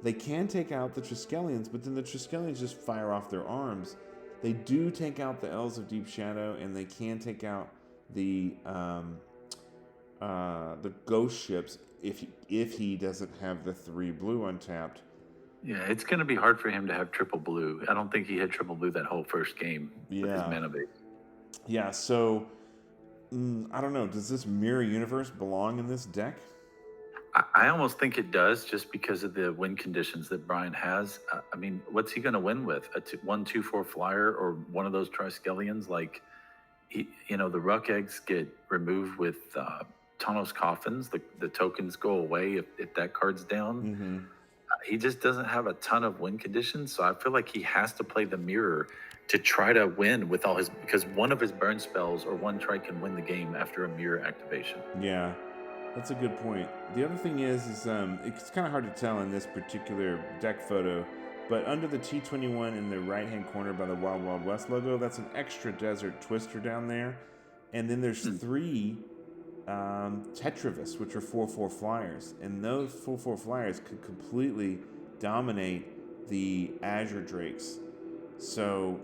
They can take out the Triskelions, but then the Triskelions just fire off their arms. They do take out the Elves of Deep Shadow, and they can take out the ghost ships if he doesn't have the 3 blue untapped. Yeah, it's going to be hard for him to have triple blue. I don't think he had triple blue that whole first game with his mana base. Yeah, so I don't know. Does this Mirror Universe belong in this deck? I almost think it does, just because of the win conditions that Brian has. I mean, what's he going to win with? A 1/2/4 flyer or one of those Triskelions? Like, the Ruck Eggs get removed with Tano's Coffins. The tokens go away if that card's down. Mm-hmm. He just doesn't have a ton of win conditions, so I feel like he has to play the mirror to try to win with all his, because one of his burn spells or one Trike can win the game after a mirror activation. Yeah, that's a good point. The other thing is it's kind of hard to tell in this particular deck photo, but under the T21 in the right-hand corner by the Wild Wild West logo, that's an extra Desert Twister down there, and then there's 3 Tetravis, which are 4/4 flyers, and those 4/4 flyers could completely dominate the Azure Drakes. So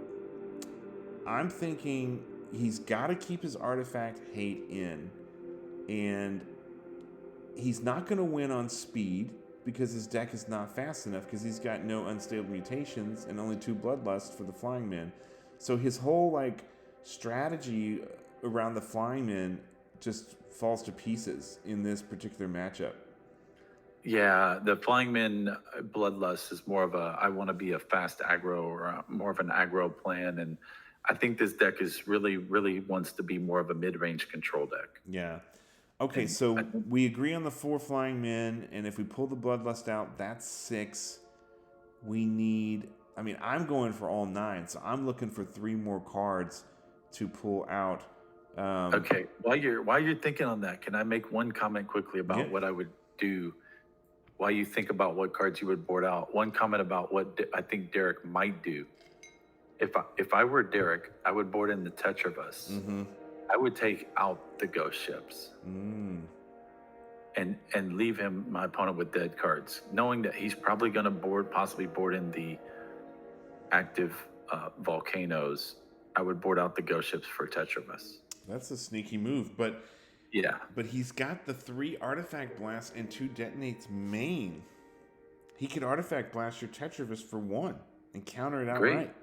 I'm thinking he's got to keep his artifact hate in, and he's not going to win on speed because his deck is not fast enough because he's got no unstable mutations and only 2 bloodlust for the flying men. So his whole strategy around the flying men just falls to pieces in this particular matchup. Yeah, the Flying Men Bloodlust is more of I want to be a fast aggro or more of an aggro plan. And I think this deck is really, really wants to be more of a mid-range control deck. Yeah. Okay, so we agree on the 4 Flying Men, and if we pull the Bloodlust out, that's 6. We need, I'm going for all 9, so I'm looking for 3 more cards to pull out. Okay, while you're thinking on that, can I make one comment quickly about what I would do while you think about what cards you would board out? One comment about what I think Derek might do. If I were Derek, I would board in the Tetravis. Mm-hmm. I would take out the ghost ships and leave my opponent with dead cards, knowing that he's probably going to possibly board in the active volcanoes. I would board out the ghost ships for Tetravis. That's a sneaky move, but yeah. But he's got the 3 artifact blasts and 2 detonates main. He could artifact blast your Tetravis for 1 and counter it outright.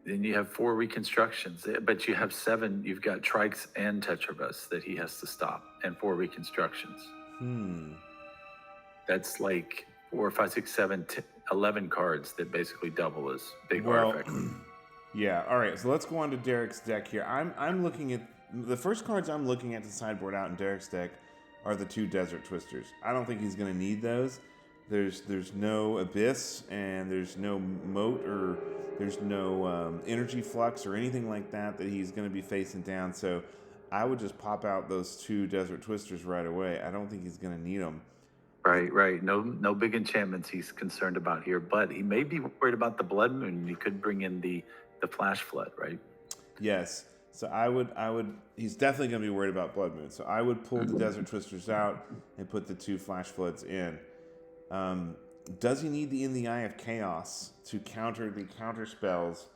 Then you have 4 reconstructions, but you have 7. You've got Trikes and Tetrabus that he has to stop, and 4 reconstructions. That's like 4, 5, 6, 7, 11 cards that basically double as big artifact. Yeah. All right. So let's go on to Derek's deck here. I'm looking at the first cards I'm looking at to sideboard out in Derek's deck are the 2 Desert Twisters. I don't think he's going to need those. There's no Abyss, and there's no Moat, or there's no Energy Flux or anything like that he's going to be facing down. So I would just pop out those 2 Desert Twisters right away. I don't think he's going to need them. Right. No big enchantments he's concerned about here, but he may be worried about the Blood Moon. He could bring in the Flash Flood, right? Yes. So I would. He's definitely going to be worried about Blood Moon. So I would pull the Desert Twisters out and put the 2 Flash Floods in. Does he need the In the Eye of Chaos to counter the counter spells?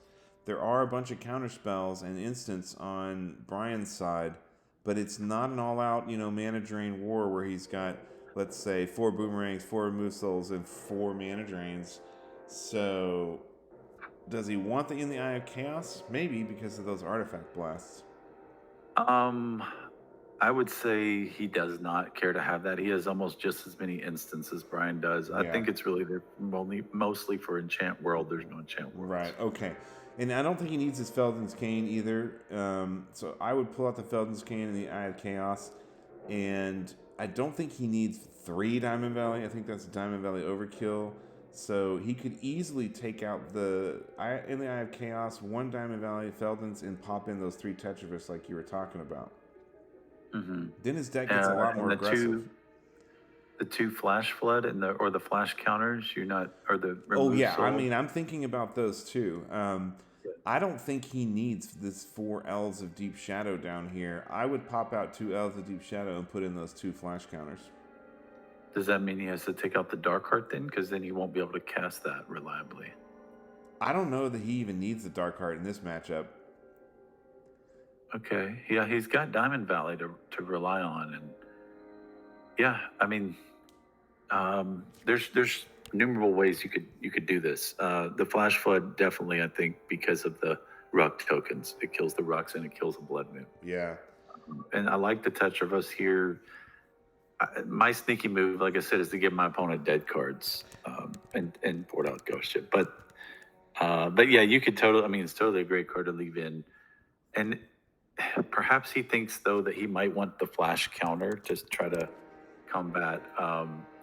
There are a bunch of counter spells and instants on Brian's side, but it's not an all-out, mana drain war where he's got, let's say, 4 boomerangs, 4 Moosels, and 4 mana drains. So does he want the In the Eye of Chaos? Maybe, because of those artifact blasts. I would say he does not care to have that. He has almost just as many instances as Brian does. I think it's really mostly for Enchant World. There's no Enchant World. Right, okay. And I don't think he needs his Felden's Cane either. So I would pull out the Felden's Cane and the Eye of Chaos. And I don't think he needs 3 Diamond Valley. I think that's Diamond Valley overkill. So he could easily take out the In the Eye of Chaos, 1 Diamond Valley, Felden's, and pop in those 3 Tetravis like you were talking about. Then his deck gets a lot more aggressive. The 2 Flash Flood or the Flash counters, I'm thinking about those too. I don't think he needs this 4 Elves of Deep Shadow down here. I would pop out 2 Elves of Deep Shadow and put in those 2 Flash counters. Does that mean he has to take out the Dark Heart then? Because then he won't be able to cast that reliably. I don't know that he even needs the Dark Heart in this matchup. Okay. Yeah, he's got Diamond Valley to rely on, and there's innumerable ways you could do this. The Flash Flood definitely, I think, because of the Ruck tokens, it kills the Rucks and it kills the Blood Moon. Yeah. And I like the Tetrabus here. My sneaky move, like I said, is to give my opponent dead cards and board out Ghost Ship. But yeah, you could totally. I mean, it's totally a great card to leave in, and perhaps he thinks though that he might want the Flash counter to try to combat,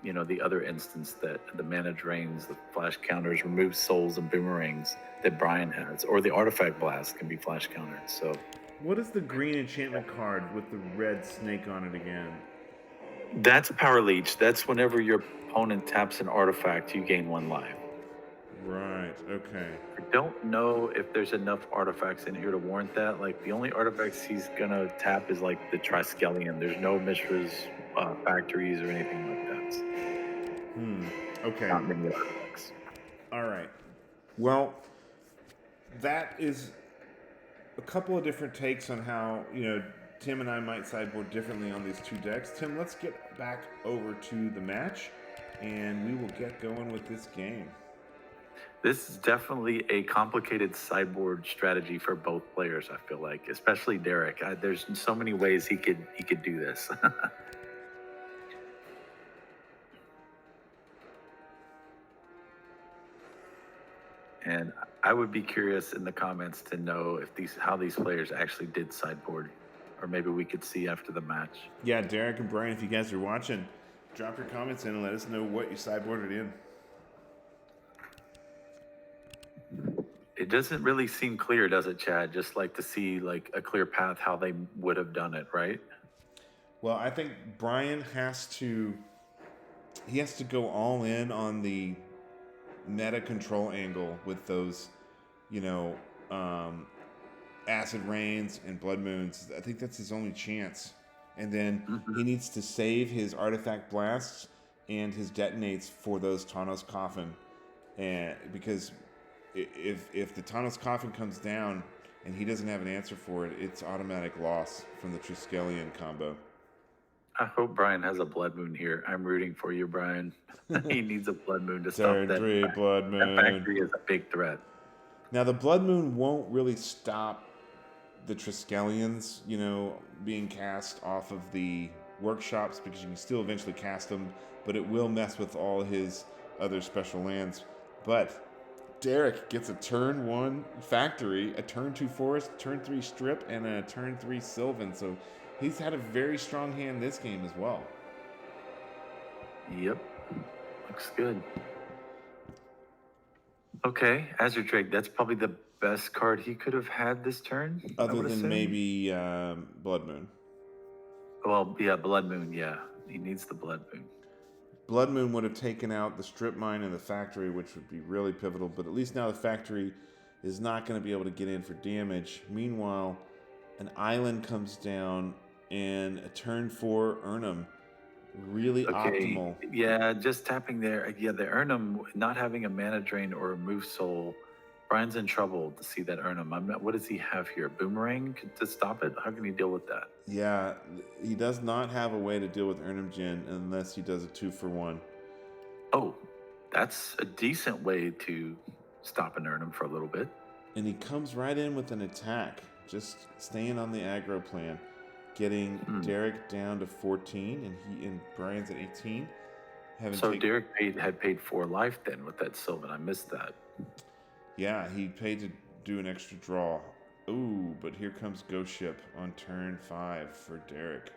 the other instance that the mana drains, the Flash counters, remove souls and boomerangs that Brian has, or the Artifact Blast can be Flash countered. So, what is the green enchantment card with the red snake on it again? That's Power Leech. That's whenever your opponent taps an artifact, you gain 1 life. Right, okay. I don't know if there's enough artifacts in here to warrant that. Like, the only artifacts he's going to tap is, like, the Triskelion. There's no Mishra's factories or anything like that. Okay. Not many artifacts. All right. Well, that is a couple of different takes on how, Tim and I might sideboard differently on these 2 decks. Tim, let's get back over to the match, and we will get going with this game. This is definitely a complicated sideboard strategy for both players, I feel like, especially Derek. There's so many ways he could do this. And I would be curious in the comments to know how these players actually did sideboard, or maybe we could see after the match. Yeah, Derek and Brian, if you guys are watching, drop your comments in and let us know what you sideboarded in. It doesn't really seem clear, does it, Chad? Just like to see like a clear path how they would have done it, right? Well, I think Brian has to go all in on the meta control angle with those, acid rains and blood moons. I think that's his only chance. And then he needs to save his artifact blasts and his detonates for those Tawnos Coffin, and because if the Tawnos Coffin comes down and he doesn't have an answer for it, it's automatic loss from the Triskelion combo. I hope Brian has a blood moon here. I'm rooting for you, Brian. He needs a blood moon to stop that. Blood moon. That factory is a big threat. Now, the Blood Moon won't really stop the Triskelions, being cast off of the workshops, because you can still eventually cast them, but it will mess with all his other special lands. But Derek gets a turn 1 factory, a turn 2 forest, turn 3 strip, and a turn 3 Sylvan. So he's had a very strong hand this game as well. Yep. Looks good. Okay, Azure Drake, that's probably the best card he could have had this turn. Other than maybe Blood Moon. Well, yeah, Blood Moon, yeah. He needs the Blood Moon. Blood Moon would have taken out the strip mine and the factory, which would be really pivotal, but at least now the factory is not going to be able to get in for damage. Meanwhile, an island comes down and a turn 4 Urnum. Really optimal. Yeah, just tapping there. Yeah, the Urnum not having a mana drain or a move soul. Brian's in trouble to see that Urnum. What does he have here? Boomerang to stop it? How can he deal with that? Yeah, he does not have a way to deal with Urnum Jin unless he does a 2-for-1. Oh, that's a decent way to stop an Urnum for a little bit. And he comes right in with an attack, just staying on the aggro plan, getting Derek down to 14, and Brian's at 18. Derek had paid 4 life then with that Sylvan. I missed that. Yeah, he paid to do an extra draw. Ooh, but here comes Ghost Ship on turn 5 for Derek.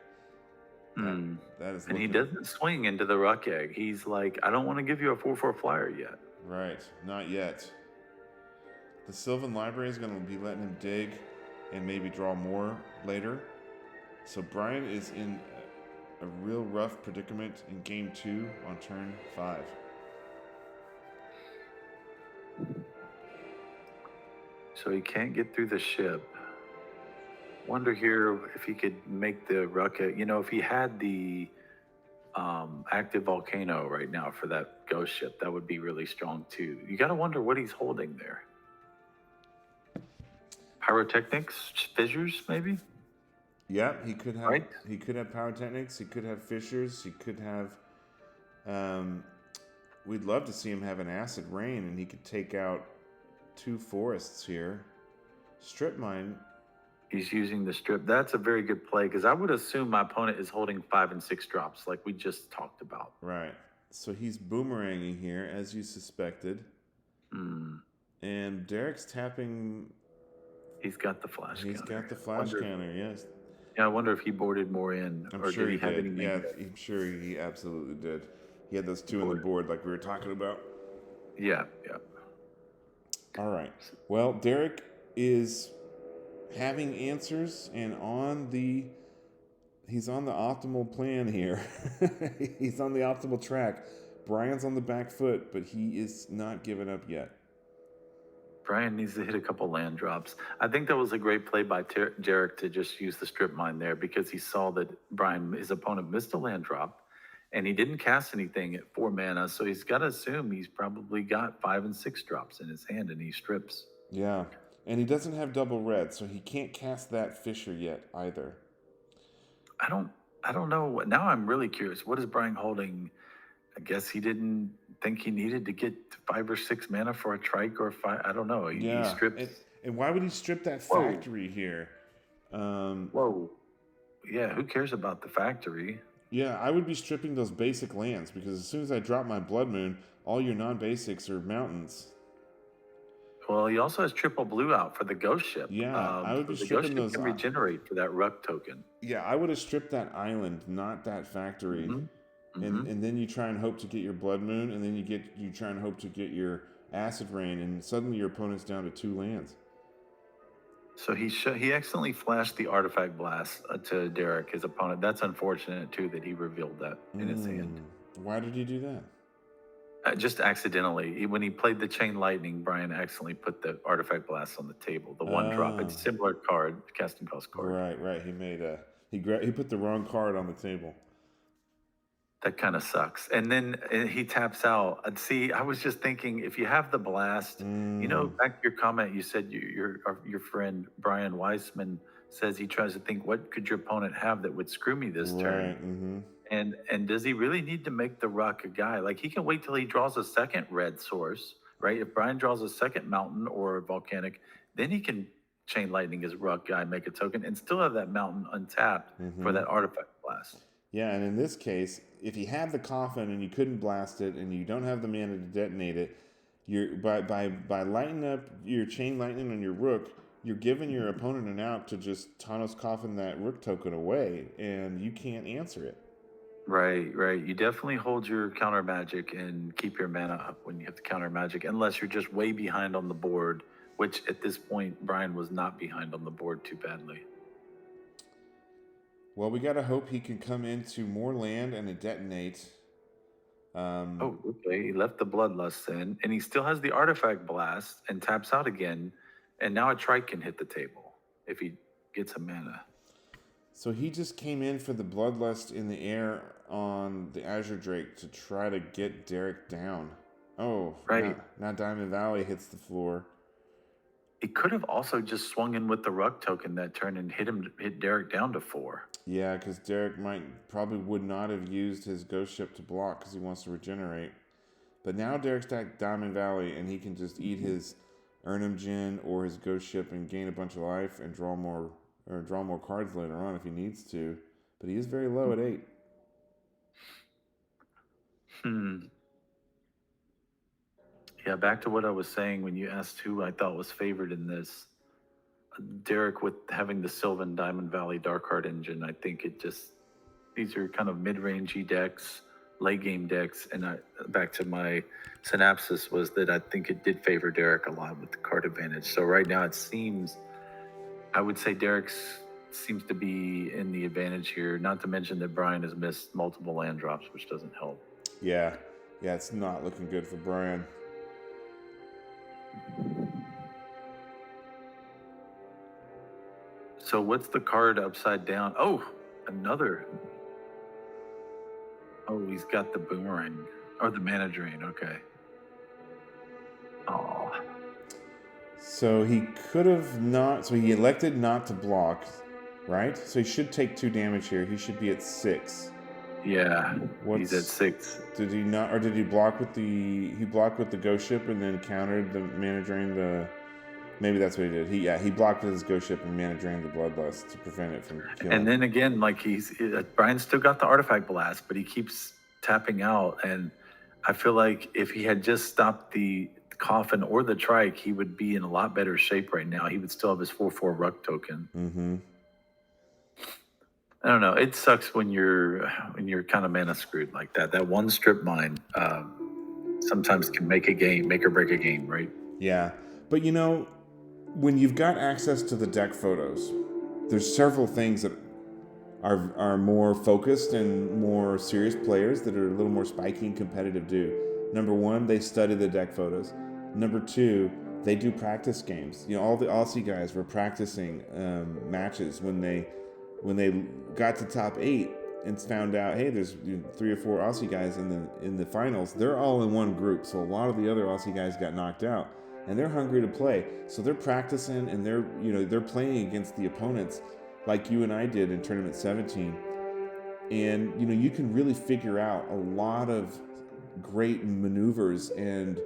That is, and he doesn't swing into the Ruck Egg. He's like, I don't want to give you a 4/4 flyer yet. Right, not yet. The Sylvan Library is going to be letting him dig and maybe draw more later. So Brian is in a real rough predicament in game 2 on turn 5. So he can't get through the ship. Wonder here if he could make the Ruck Egg. If he had the active volcano right now for that ghost ship, that would be really strong too. You got to wonder what he's holding there. Pyrotechnics, fissures, maybe. Yeah, he could have. Right? He could have pyrotechnics. He could have fissures. He could have. We'd love to see him have an acid rain, and he could take out 2 forests here. Strip mine. He's using the strip. That's a very good play, because I would assume my opponent is holding 5 and 6 drops, like we just talked about. Right. So he's boomeranging here, as you suspected. And Derek's tapping. He's got the flash counter. He's got the flash counter, yes. Yeah, I wonder if he boarded more in. I'm sure he have anything. Yeah, I'm sure he absolutely did. He had those 2 on the board like we were talking about. Yeah. All right. Well, Derek is having answers, and he's on the optimal plan here. He's on the optimal track. Brian's on the back foot, but he is not giving up yet. Brian needs to hit a couple land drops. I think that was a great play by Derek to just use the strip mine there, because he saw that his opponent, missed a land drop, and he didn't cast anything at 4 mana, so he's got to assume he's probably got 5 and 6 drops in his hand, and he strips. Yeah, and he doesn't have double red, so he can't cast that fissure yet either. I don't know. Now I'm really curious. What is Brian holding? I guess he didn't think he needed to get 5 or 6 mana for a Trike or 5. I don't know. He stripped. And why would he strip that factory here? Whoa. Yeah, who cares about the factory? Yeah, I would be stripping those basic lands, because as soon as I drop my Blood Moon, all your non-basics are mountains. Well, he also has triple blue out for the ghost ship. Yeah, I would be stripping those. The ghost ship can regenerate for that Ruck token. Yeah, I would have stripped that island, not that factory. And then you try and hope to get your Blood Moon, and then you try and hope to get your Acid Rain, and suddenly your opponent's down to 2 lands. So he accidentally flashed the Artifact Blast to Derek, his opponent. That's unfortunate too that he revealed that in his hand. Why did he do that? Just accidentally. When he played the Chain Lightning, Brian accidentally put the Artifact Blast on the table. The 1 drop. It's a similar card, casting cost card. Right. He made he put the wrong card on the table. That kind of sucks. And then he taps out. See, I was just thinking, if you have the blast, back to your comment, you said your friend Brian Weissman says he tries to think, what could your opponent have that would screw me this turn? And does he really need to make the Ruck a guy? Like, he can wait till he draws a second red source, right? If Brian draws a second mountain or a volcanic, then he can chain lightning his rock guy, make a token, and still have that mountain untapped for that artifact blast. Yeah, and in this case, if you have the coffin and you couldn't blast it and you don't have the mana to detonate it, you're by lighting up your chain lightning on your rook, you're giving your opponent an out to just Thanos coffin that rook token away, and you can't answer it. Right. You definitely hold your counter magic and keep your mana up when you have the counter magic, unless you're just way behind on the board, which at this point, Brian was not behind on the board too badly. Well, we got to hope he can come into more land and a detonate. Okay. He left the Bloodlust in, and he still has the Artifact Blast and taps out again, and now a Trike can hit the table if he gets a mana. So he just came in for the Bloodlust in the air on the Azure Drake to try to get Derek down. Oh, right. Now Diamond Valley hits the floor. He could have also just swung in with the Ruck token that turn and hit Derek down to 4. Yeah, because Derek probably would not have used his Ghost Ship to block because he wants to regenerate. But now Derek's stacked Diamond Valley, and he can just eat his Urnham Djinn or his Ghost Ship and gain a bunch of life and draw more cards later on if he needs to. But he is very low at 8. Yeah, back to what I was saying when you asked who I thought was favored in this. Derek, with having the Sylvan Diamond Valley Darkheart engine, I think these are kind of mid-rangey decks, late game decks, and back to my synopsis was that I think it did favor Derek a lot with the card advantage. So right now I would say Derek seems to be in the advantage here, not to mention that Brian has missed multiple land drops, which doesn't help. Yeah, it's not looking good for Brian. So what's the card upside down? Oh, another. Oh, he's got the boomerang or the mana drain. Okay. Oh. So he could have not. So he elected not to block, right? So he should take 2 damage here. He should be at 6. Yeah, he's at 6. Did he not, or did he block with the? He blocked with the Ghost Ship and then countered the mana drain. Maybe that's what he did. He blocked with his Ghost Ship and mana drained the Bloodlust to prevent it from killing. And then again, like Brian's still got the Artifact Blast, but he keeps tapping out. And I feel like if he had just stopped the Coffin or the Trike, he would be in a lot better shape right now. He would still have his 4/4 Ruck token. Mm-hmm. I don't know. It sucks when you're kind of mana screwed like that. That one strip mine sometimes can make or break a game, right? Yeah, but when you've got access to the deck photos, there's several things that are more focused and more serious players that are a little more spiky and competitive do. Number 1, they study the deck photos. Number 2, they do practice games. All the Aussie guys were practicing matches when they got to top 8 and found out, hey, there's 3 or 4 Aussie guys in the finals. They're all in one group, so a lot of the other Aussie guys got knocked out. And they're hungry to play, so they're practicing and they're playing against the opponents like you and I did in tournament 17. And you can really figure out a lot of great maneuvers and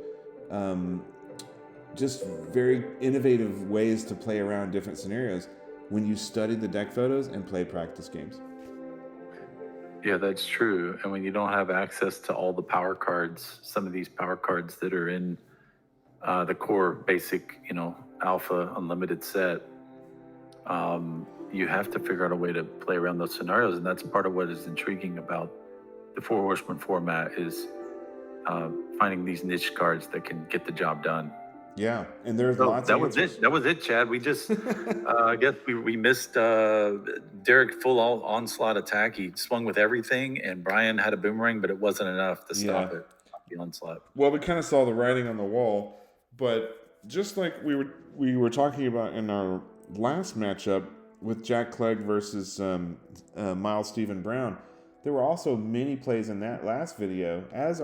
just very innovative ways to play around different scenarios when you study the deck photos and play practice games. Yeah, that's true. And when you don't have access to all the power cards, some of these power cards that are in the core basic, alpha unlimited set, you have to figure out a way to play around those scenarios. And that's part of what is intriguing about the 4 Horsemen format is finding these niche cards that can get the job done. Yeah, and there's lots of answers. That was it, Chad. We just, I guess we missed Derek full onslaught attack. He swung with everything, and Brian had a boomerang, but it wasn't enough to stop it. The onslaught. Well, we kind of saw the writing on the wall, but just like we were talking about in our last matchup with Jack Clegg versus Miles Stephen Brown, there were also many plays in that last video, as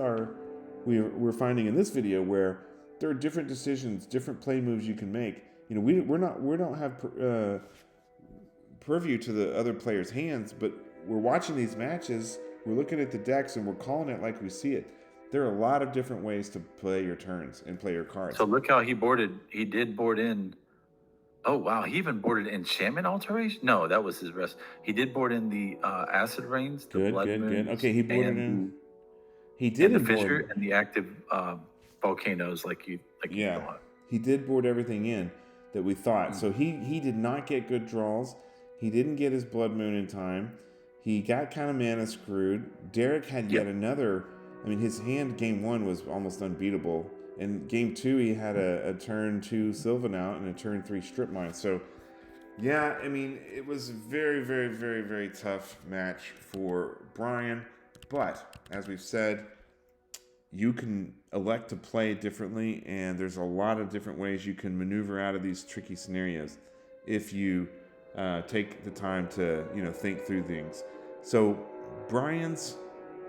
we're finding in this video, where there are different decisions, different play moves you can make. We don't have purview to the other players' hands, but we're watching these matches, we're looking at the decks, and we're calling it like we see it. There are a lot of different ways to play your turns and play your cards. So look how he boarded. He did board in. Oh wow, he even boarded enchantment alteration. No, that was his rest. He did board in the acid rains, the blood moons. Okay, he boarded in. He did the fissure and the active volcanoes, like you thought. He did board everything in that we thought. So he did not get good draws. He didn't get his blood moon in time. He got kind of mana screwed. Derek had yet another. I mean, his hand game 1 was almost unbeatable. In game 2, he had a turn 2 Sylvan out and a turn 3 Strip Mine. So, yeah, I mean, it was a very, very, very, very tough match for Brian. But, as we've said, you can elect to play it differently, and there's a lot of different ways you can maneuver out of these tricky scenarios if you take the time to, think through things. So, Brian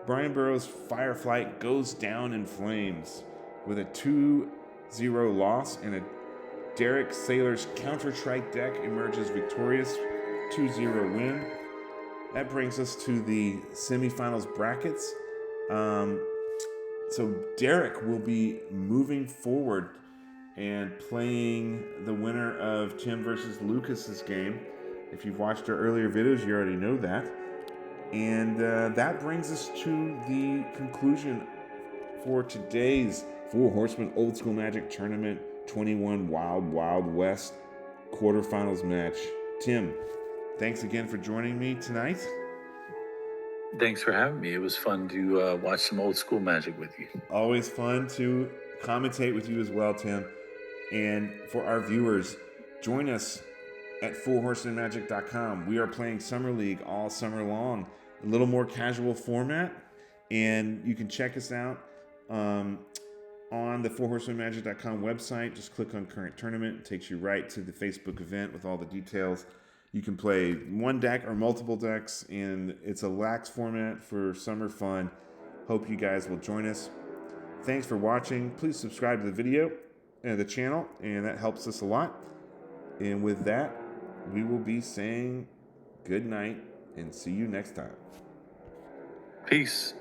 Burrow's Fireflight goes down in flames with a 2-0 loss, and a Derek Sailor's Counter Trike deck emerges victorious, 2-0 win. That brings us to the semifinals brackets. So Derek will be moving forward and playing the winner of Tim versus Lucas's game. If you've watched our earlier videos, you already know that. And that brings us to the conclusion for today's Four Horsemen Old School Magic Tournament 21 Wild Wild West quarterfinals match. Tim, thanks again for joining me tonight. Thanks for having me. It was fun to watch some old school magic with you. Always fun to commentate with you as well, Tim. And for our viewers, join us at fourhorsemenmagic.com. We are playing Summer League all summer long. A little more casual format, and you can check us out on the fourhorsemenmagic.com website. Just click on current tournament. It takes you right to the Facebook event with all the details. You can play one deck or multiple decks, and it's a lax format for summer fun. Hope you guys will join us. Thanks for watching. Please subscribe to the video and the channel, and that helps us a lot. And with that, we will be saying good night and see you next time. Peace.